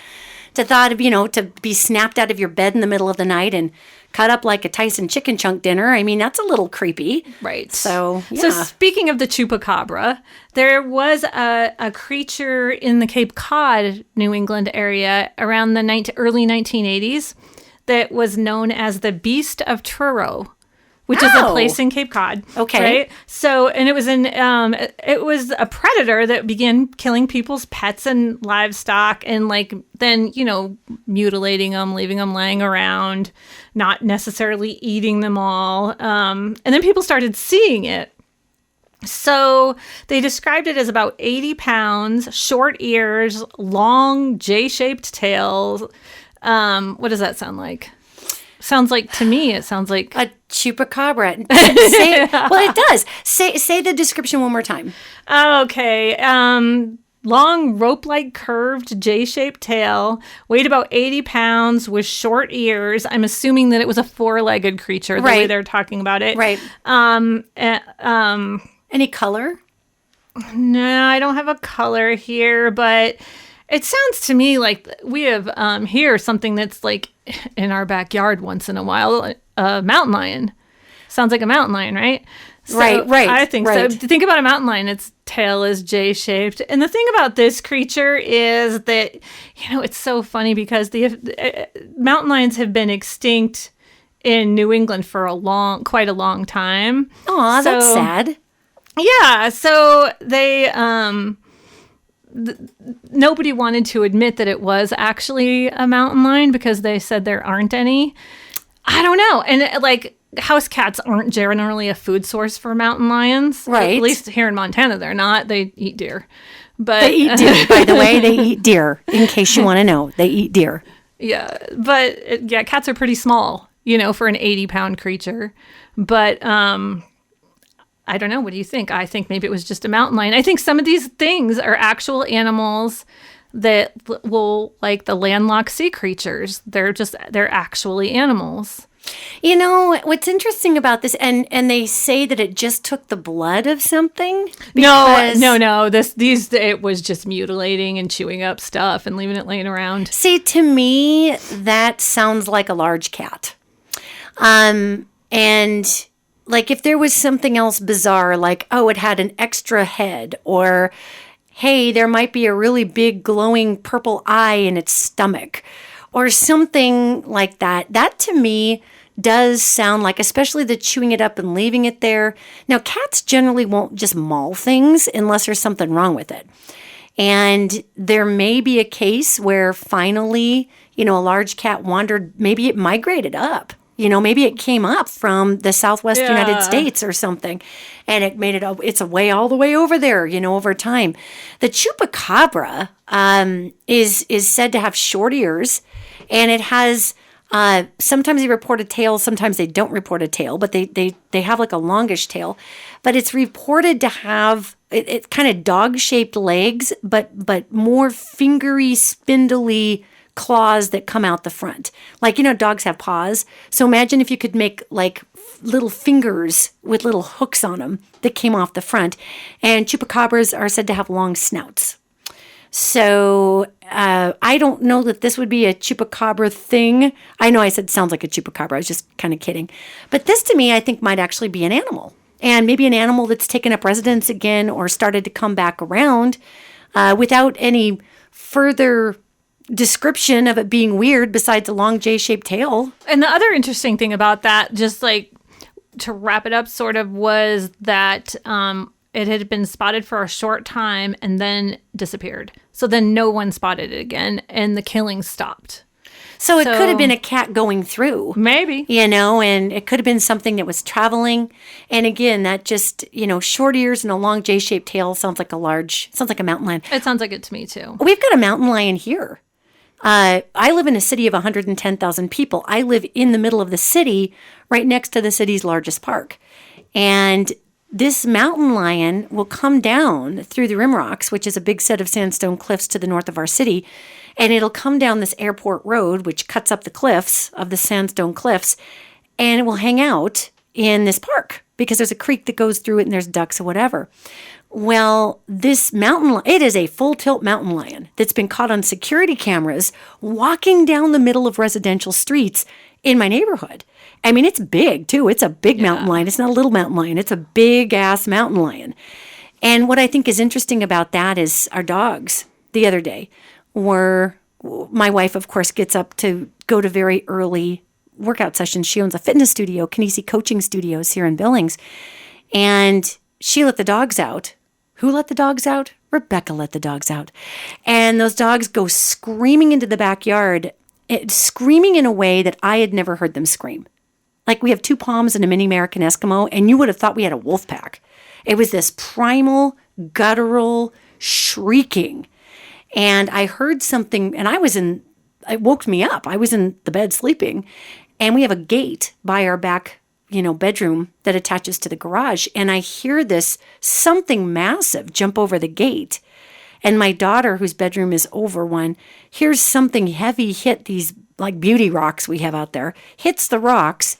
to thought of, to be snapped out of your bed in the middle of the night and cut up like a Tyson chicken chunk dinner. I mean, that's a little creepy. Right. So, yeah. So speaking of the Chupacabra, there was a creature in the Cape Cod, New England area around the early 1980s that was known as the Beast of Truro, which is a place in Cape Cod. Okay. Right? So, and it was a predator that began killing people's pets and livestock and then, mutilating them, leaving them laying around, not necessarily eating them all. And then people started seeing it. So they described it as about 80 pounds, short ears, long J-shaped tails, What does that sound like? Sounds like, to me, it sounds like a chupacabra. Well, it does. Say the description one more time. Okay. Long rope-like curved J-shaped tail, weighed about 80 pounds with short ears. I'm assuming that it was a four-legged creature, the way they're talking about it. Right. Any color? No, I don't have a color here, but it sounds to me like we have here something that's like in our backyard once in a while, a mountain lion. Sounds like a mountain lion, right? So right. I think so. Think about a mountain lion. Its tail is J-shaped. And the thing about this creature is that, it's so funny because the mountain lions have been extinct in New England for quite a long time. Aw, that's sad. Yeah. So they, nobody wanted to admit that it was actually a mountain lion because they said there aren't any. I don't know. And house cats aren't generally a food source for mountain lions. Right. At least here in Montana, they're not. They eat deer. But they eat deer, by the way. They eat deer, in case you want to know. They eat deer. Yeah. But, cats are pretty small, for an 80-pound creature. But I don't know. What do you think? I think maybe it was just a mountain lion. I think some of these things are actual animals that will, like the landlocked sea creatures. They're actually animals. What's interesting about this, and they say that it just took the blood of something? No. It was just mutilating and chewing up stuff and leaving it laying around. See, to me, that sounds like a large cat. And if there was something else bizarre, like, oh, it had an extra head, or, hey, there might be a really big glowing purple eye in its stomach, or something like that. That to me does sound like, especially the chewing it up and leaving it there. Now, cats generally won't just maul things unless there's something wrong with it. And there may be a case where finally, a large cat wandered, maybe it migrated up. Maybe it came up from the Southwest United States or something, and it made its way all the way over there, over time. The Chupacabra is said to have short ears, and it has, sometimes they report a tail, sometimes they don't report a tail, but they have like a longish tail. But it's reported to have, it's kind of dog-shaped legs, but more fingery, spindly claws that come out the front. Dogs have paws. So imagine if you could make little fingers with little hooks on them that came off the front. And chupacabras are said to have long snouts. So I don't know that this would be a chupacabra thing. I know I said sounds like a chupacabra. I was just kind of kidding. But this to me, I think might actually be an animal. And maybe an animal that's taken up residence again or started to come back around without any further description of it being weird besides a long J-shaped tail. And the other interesting thing about that, just to wrap it up sort of, was that it had been spotted for a short time and then disappeared. So then no one spotted it again and the killing stopped. So it could have been a cat going through. Maybe. And it could have been something that was traveling. And again, that just, short ears and a long J-shaped tail sounds like a mountain lion. It sounds like it to me too. We've got a mountain lion here. I live in a city of 110,000 people. I live in the middle of the city, right next to the city's largest park. And this mountain lion will come down through the Rim Rocks, which is a big set of sandstone cliffs to the north of our city. And it'll come down this airport road, which cuts up the cliffs of the sandstone cliffs. And it will hang out in this park because there's a creek that goes through it and there's ducks or whatever. Well, this it is a full-tilt mountain lion that's been caught on security cameras walking down the middle of residential streets in my neighborhood. I mean, it's big, too. It's a big mountain lion. It's not a little mountain lion. It's a big-ass mountain lion. And what I think is interesting about that is our dogs the other day my wife, of course, gets up to go to very early workout sessions. She owns a fitness studio, Kinesi Coaching Studios here in Billings. And she let the dogs out. Who let the dogs out? Rebecca let the dogs out. And those dogs go screaming into the backyard, screaming in a way that I had never heard them scream. Like we have two Poms and a mini American Eskimo, and you would have thought we had a wolf pack. It was this primal, guttural shrieking. And I heard something, and I was in it woke me up. I was in the bed sleeping, and we have a gate by our back, bedroom that attaches to the garage. And I hear this something massive jump over the gate. And my daughter, whose bedroom is over one, hears something heavy hit these like beauty rocks we have out there, hits the rocks.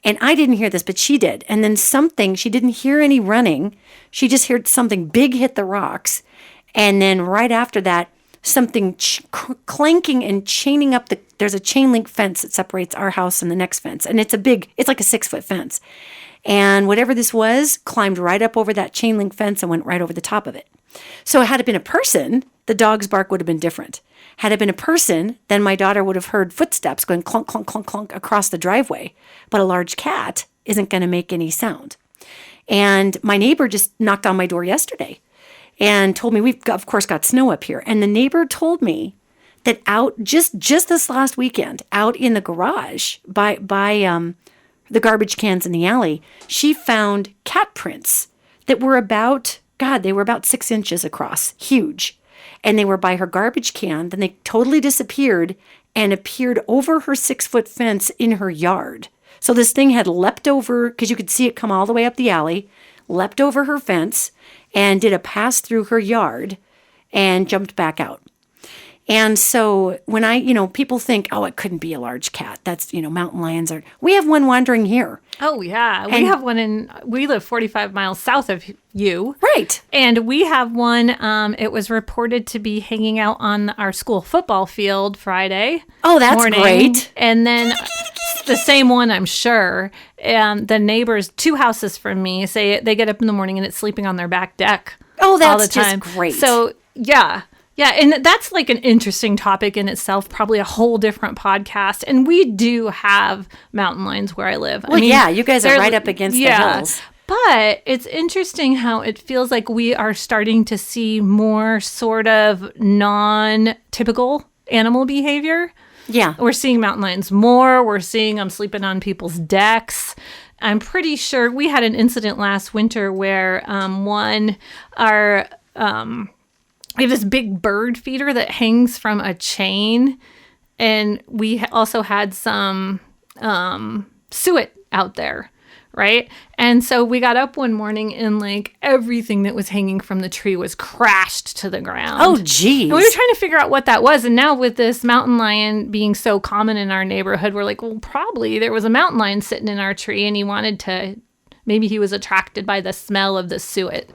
And I didn't hear this, but she did. And then she didn't hear any running. She just heard something big hit the rocks. And then right after that, something clanking and chaining up there's a chain link fence that separates our house and the next fence. And it's like a 6-foot fence. And whatever this was climbed right up over that chain link fence and went right over the top of it. So had it been a person, the dog's bark would have been different. Had it been a person, then my daughter would have heard footsteps going clunk, clunk, clunk, clunk across the driveway. But a large cat isn't going to make any sound. And my neighbor just knocked on my door yesterday and told me we've, of course, got snow up here. And the neighbor told me that out just this last weekend, out in the garage by the garbage cans in the alley, she found cat prints that were about 6 inches across, huge. And they were by her garbage can. Then they totally disappeared and appeared over her 6-foot fence in her yard. So this thing had leapt over, because you could see it come all the way up the alley, leapt over her fence and did a pass through her yard and jumped back out. And so when people think, oh, it couldn't be a large cat. That's, mountain lions we have one wandering here. Oh, yeah. We live 45 miles south of you. Right. And we have one, it was reported to be hanging out on our school football field Friday. Oh, that's morning. Great. And then the same one, I'm sure. And the neighbors 2 houses from me say they get up in the morning and it's sleeping on their back deck. Oh, that's all the time. Just great. So, yeah. Yeah, and that's like an interesting topic in itself, probably a whole different podcast. And we do have mountain lions where I live. Well, you guys are right up against the hills. But it's interesting how it feels like we are starting to see more sort of non-typical animal behavior. Yeah. We're seeing mountain lions more. We're seeing them sleeping on people's decks. I'm pretty sure we had an incident last winter where we have this big bird feeder that hangs from a chain, and we also had some suet out there, right? And so we got up one morning and like everything that was hanging from the tree was crashed to the ground. Oh, geez. And we were trying to figure out what that was. And now with this mountain lion being so common in our neighborhood, we're like, well, probably there was a mountain lion sitting in our tree and maybe he was attracted by the smell of the suet.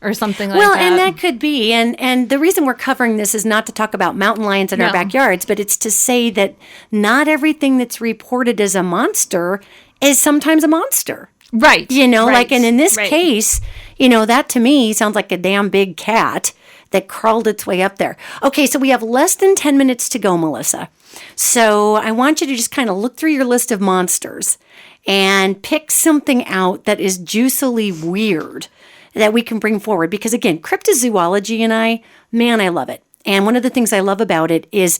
Or something like that. Well, and that could be. And the reason we're covering this is not to talk about mountain lions in our backyards, but it's to say that not everything that's reported as a monster is sometimes a monster. Right. Like, and in this case, that to me sounds like a damn big cat that crawled its way up there. Okay, so we have less than 10 minutes to go, Melissa. So I want you to just kind of look through your list of monsters and pick something out that is juicily weird that we can bring forward. Because again, cryptozoology and I love it. And one of the things I love about it is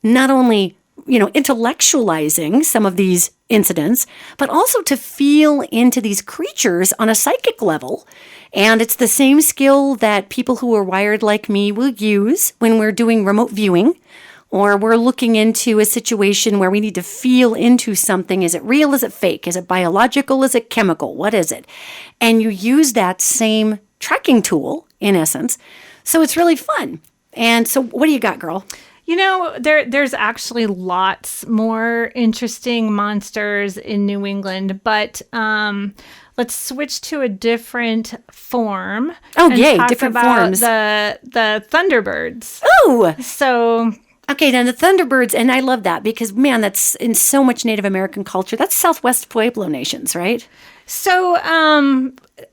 not only, intellectualizing some of these incidents, but also to feel into these creatures on a psychic level. And it's the same skill that people who are wired like me will use when we're doing remote viewing, or we're looking into a situation where we need to feel into something. Is it real? Is it fake? Is it biological? Is it chemical? What is it? And you use that same tracking tool, in essence. So it's really fun. And so what do you got, girl? There's actually lots more interesting monsters in New England, but let's switch to a different form. Oh, yay, different forms. The Thunderbirds. Oh! So... Okay, now the Thunderbirds, and I love that because, man, that's in so much Native American culture. That's Southwest Pueblo nations, right? So,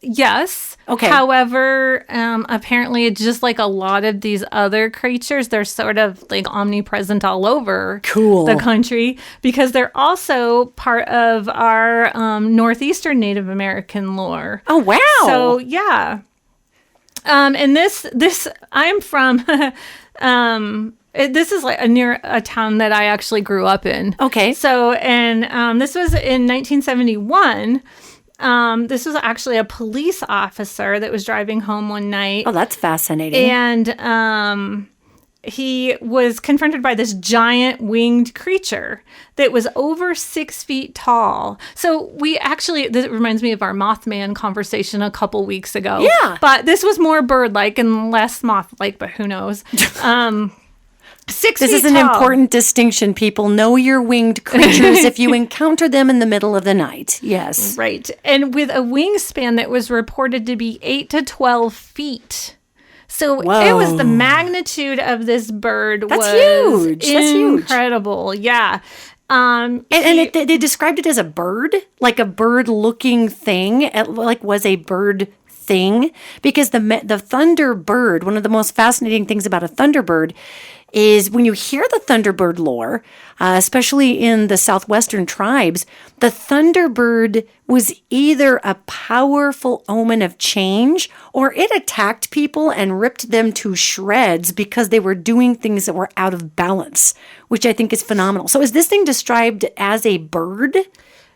yes. Okay. However, apparently it's just like a lot of these other creatures. They're sort of like omnipresent all over the country because they're also part of our Northeastern Native American lore. Oh, wow. So, yeah. And this I'm from... this is like near a town that I actually grew up in. Okay. So, and this was in 1971. This was actually a police officer that was driving home one night. Oh, that's fascinating. And he was confronted by this giant winged creature that was over 6 feet tall. So this reminds me of our Mothman conversation a couple weeks ago. Yeah. But this was more bird-like and less moth-like, but who knows? 6 feet This is an tall. important distinction, people. Know your winged creatures if you encounter them in the middle of the night. Yes. Right. And with a wingspan that was reported to be 8 to 12 feet. So it was the magnitude of this bird. That's was huge. That's huge. Incredible. Yeah. They described it as a bird, like a bird-looking thing. It was a bird thing, because the Thunderbird, one of the most fascinating things about a Thunderbird is when you hear the Thunderbird lore, especially in the southwestern tribes, the Thunderbird was either a powerful omen of change, or it attacked people and ripped them to shreds because they were doing things that were out of balance, which I think is phenomenal. So is this thing described as a bird?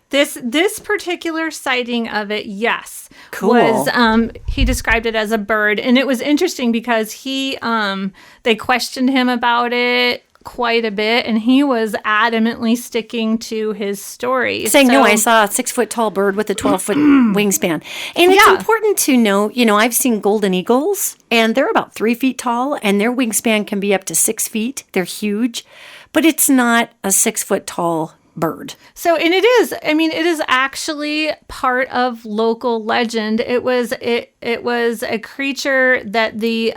This particular sighting of it, yes, Cool. was he described it as a bird, and it was interesting because they questioned him about it quite a bit, and he was adamantly sticking to his story, saying, no, I saw a 6-foot-tall bird with a 12-foot wingspan. And it's important to know, I've seen golden eagles, and they're about 3 feet tall, and their wingspan can be up to 6 feet. They're huge, but it's not a 6-foot-tall bird. So, and it is actually part of local legend. It was a creature that the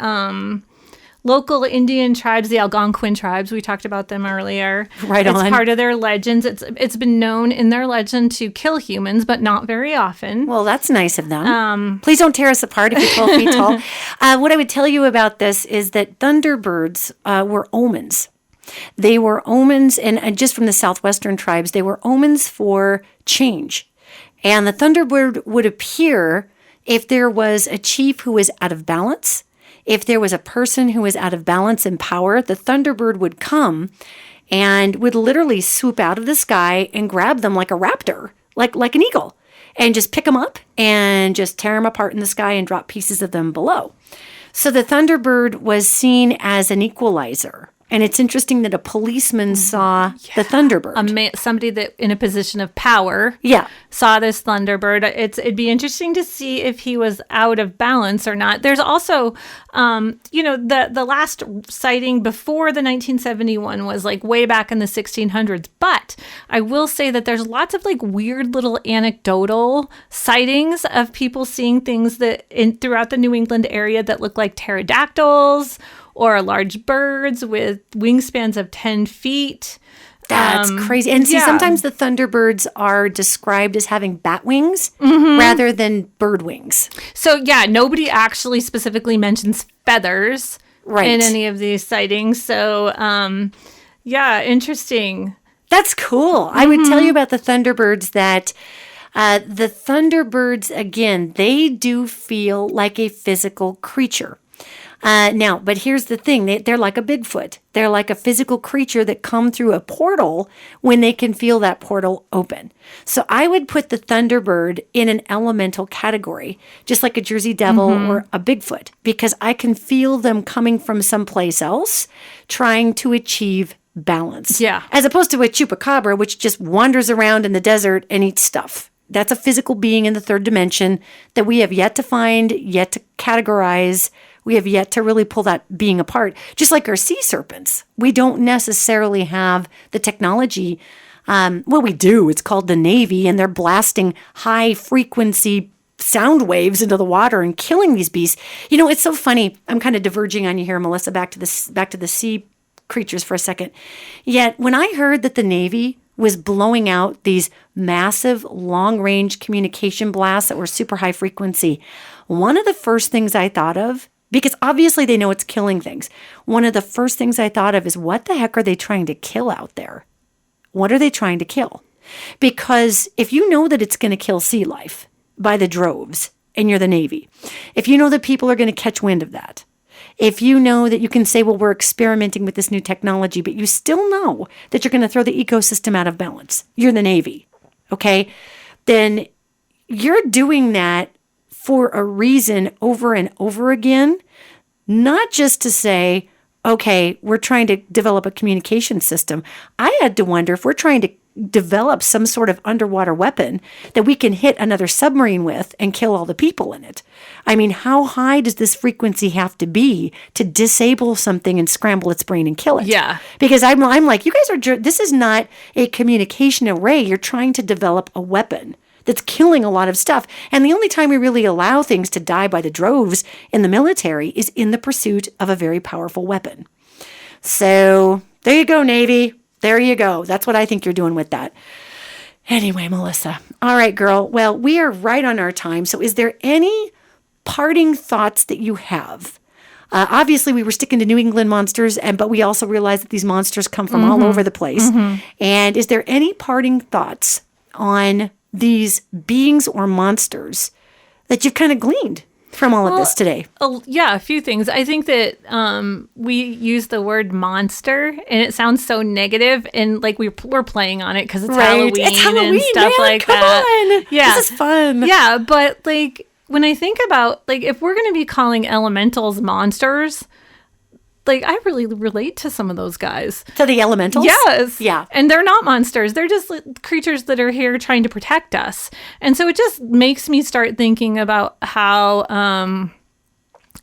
local Indian tribes, the Algonquin tribes, we talked about them earlier. Right on. It's part of their legends. It's been known in their legend to kill humans, but not very often. Well, that's nice of them. Please don't tear us apart if you're 12 feet tall. What I would tell you about this is that Thunderbirds were omens. They were omens, and just from the southwestern tribes, they were omens for change. And the Thunderbird would appear if there was a chief who was out of balance. If there was a person who was out of balance and power, the Thunderbird would come and would literally swoop out of the sky and grab them like a raptor, like an eagle, and just pick them up and just tear them apart in the sky and drop pieces of them below. So the Thunderbird was seen as an equalizer. And it's interesting that a policeman saw the Thunderbird. Somebody that in a position of power saw this Thunderbird. It'd be interesting to see if he was out of balance or not. There's also, the last sighting before the 1971 was like way back in the 1600s. But I will say that there's lots of like weird little anecdotal sightings of people seeing things throughout the New England area that look like pterodactyls or large birds with wingspans of 10 feet. That's crazy. And see, sometimes the Thunderbirds are described as having bat wings rather than bird wings. So, nobody actually specifically mentions feathers in any of these sightings. So, interesting. That's cool. I would tell you about the Thunderbirds that the Thunderbirds, again, they do feel like a physical creature. But here's the thing. They're like a Bigfoot. They're like a physical creature that come through a portal when they can feel that portal open. So I would put the Thunderbird in an elemental category, just like a Jersey Devil or a Bigfoot, because I can feel them coming from someplace else trying to achieve balance. Yeah. As opposed to a Chupacabra, which just wanders around in the desert and eats stuff. That's a physical being in the third dimension that we have yet to find, yet to categorize. We have yet to really pull that being apart. Just like our sea serpents, we don't necessarily have the technology. Well, we do. It's called the Navy, and they're blasting high-frequency sound waves into the water and killing these beasts. It's so funny. I'm kind of diverging on you here, Melissa, back to the sea creatures for a second. Yet, when I heard that the Navy was blowing out these massive long-range communication blasts that were super high frequency, one of the first things I thought of, because obviously they know it's killing things. One of the first things I thought of is, what the heck are they trying to kill out there? What are they trying to kill? Because if you know that it's going to kill sea life by the droves and you're the Navy, if you know that people are going to catch wind of that, if you know that you can say, well, we're experimenting with this new technology, but you still know that you're going to throw the ecosystem out of balance, you're the Navy, okay? Then you're doing that for a reason over and over again, not just to say, okay, we're trying to develop a communication system. I had to wonder if we're trying to develop some sort of underwater weapon that we can hit another submarine with and kill all the people in it. I mean, how high does this frequency have to be to disable something and scramble its brain and kill it? Yeah. Because I'm like, you guys are, this is not a communication array. You're trying to develop a weapon that's killing a lot of stuff. And the only time we really allow things to die by the droves in the military is in the pursuit of a very powerful weapon. So there you go, Navy. There you go. That's what I think you're doing with that. Anyway, Melissa. All right, girl. Well, we are right on our time. So is there any parting thoughts that you have? Obviously, we were sticking to New England monsters, but we also realized that these monsters come from all over the place. And is there any parting thoughts on these beings or monsters that you've kind of gleaned from all of this today? Yeah, a few things. I think that we use the word monster, and it sounds so negative, and like we're playing on it because it's Halloween, and stuff like that. Yeah, this is fun. Yeah, but like when I think about like if we're going to be calling elementals monsters, like I really relate to some of those guys. To the elementals? Yes. Yeah. And they're not monsters. They're just creatures that are here trying to protect us. And so it just makes me start thinking about how,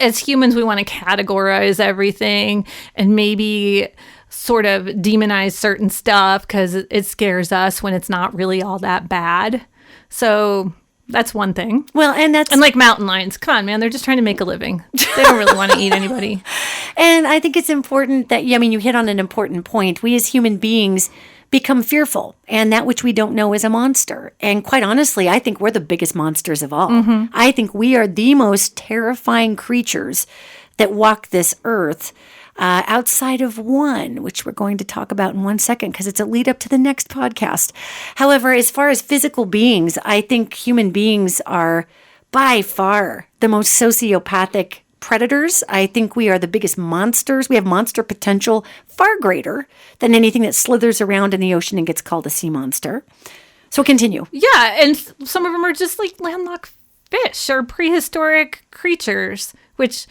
as humans, we want to categorize everything and maybe sort of demonize certain stuff because it scares us when it's not really all that bad. So that's one thing. Well, and like mountain lions. Come on, man. They're just trying to make a living. They don't really want to eat anybody. And I think it's important that, you hit on an important point. We as human beings become fearful, and that which we don't know is a monster. And quite honestly, I think we're the biggest monsters of all. I think we are the most terrifying creatures that walk this earth. Outside of one, which we're going to talk about in 1 second because it's a lead up to the next podcast. However, as far as physical beings, I think human beings are by far the most sociopathic predators. I think we are the biggest monsters. We have monster potential far greater than anything that slithers around in the ocean and gets called a sea monster. So continue. Yeah, and some of them are just like landlocked fish or prehistoric creatures, which...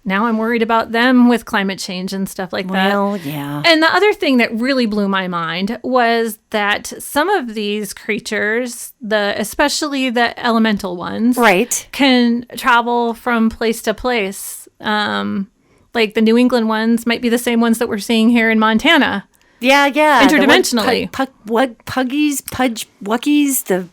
Now I'm worried about them with climate change and stuff like that. Well, yeah. And the other thing that really blew my mind was that some of these creatures, especially the elemental ones, right, can travel from place to place. Like the New England ones might be the same ones that we're seeing here in Montana. Yeah. Interdimensionally. Pukwudgees, the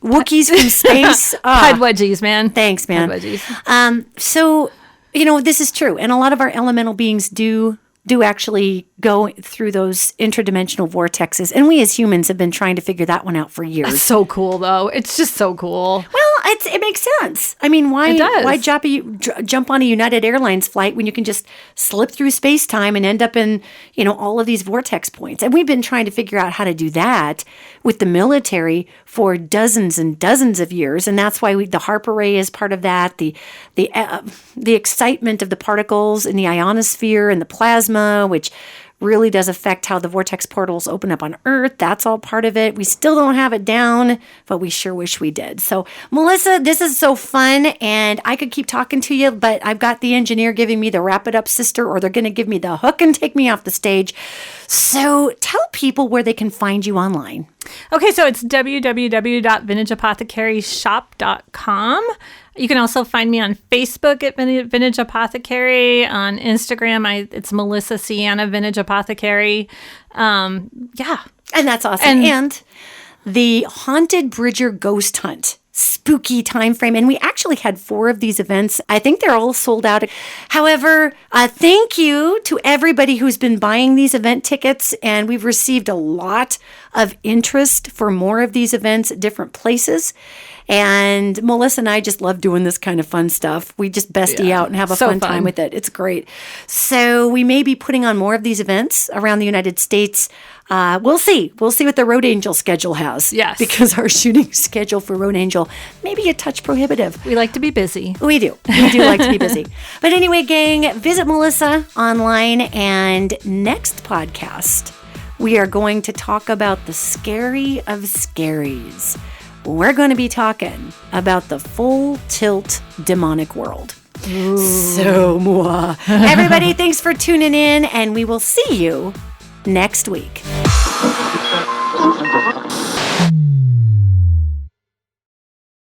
Wookiees from space. Pukwudgees, man. Thanks, man. Pukwudgees. So... this is true. And a lot of our elemental beings do actually go through those interdimensional vortexes. And we as humans have been trying to figure that one out for years. That's so cool, though. It's just so cool. Well, it makes sense. I mean, why jump on a United Airlines flight when you can just slip through space-time and end up in, all of these vortex points? And we've been trying to figure out how to do that with the military for dozens and dozens of years. And that's why the HARP array is part of that. The excitement of the particles in the ionosphere and the plasma, which really does affect how the vortex portals open up on Earth. That's all part of it. We still don't have it down, but we sure wish we did. So, Melissa, this is so fun, and I could keep talking to you, but I've got the engineer giving me the wrap it up, sister, or they're going to give me the hook and take me off the stage. So tell people where they can find you online. Okay, so it's www.vintageapothecaryshop.com. You can also find me on Facebook at Vintage Apothecary. On Instagram, it's Melissa Scianna Vintage Apothecary. Yeah. And that's awesome. And the Haunted Bridger Ghost Hunt. Spooky time frame. And we actually had 4 of these events. I think they're all sold out. However, thank you to everybody who's been buying these event tickets. And we've received a lot of interest for more of these events at different places. And Melissa and I just love doing this kind of fun stuff. We just bestie out and have a fun time with it. It's great. So we may be putting on more of these events around the United States. We'll see. We'll see what the Road Angel schedule has. Yes. Because our shooting schedule for Road Angel may be a touch prohibitive. We like to be busy. We do. We do like to be busy. But anyway, gang, visit Melissa online. And next podcast, we are going to talk about the scary of scaries. We're going to be talking about the full tilt demonic world. So, moi. Everybody, thanks for tuning in, and we will see you next week.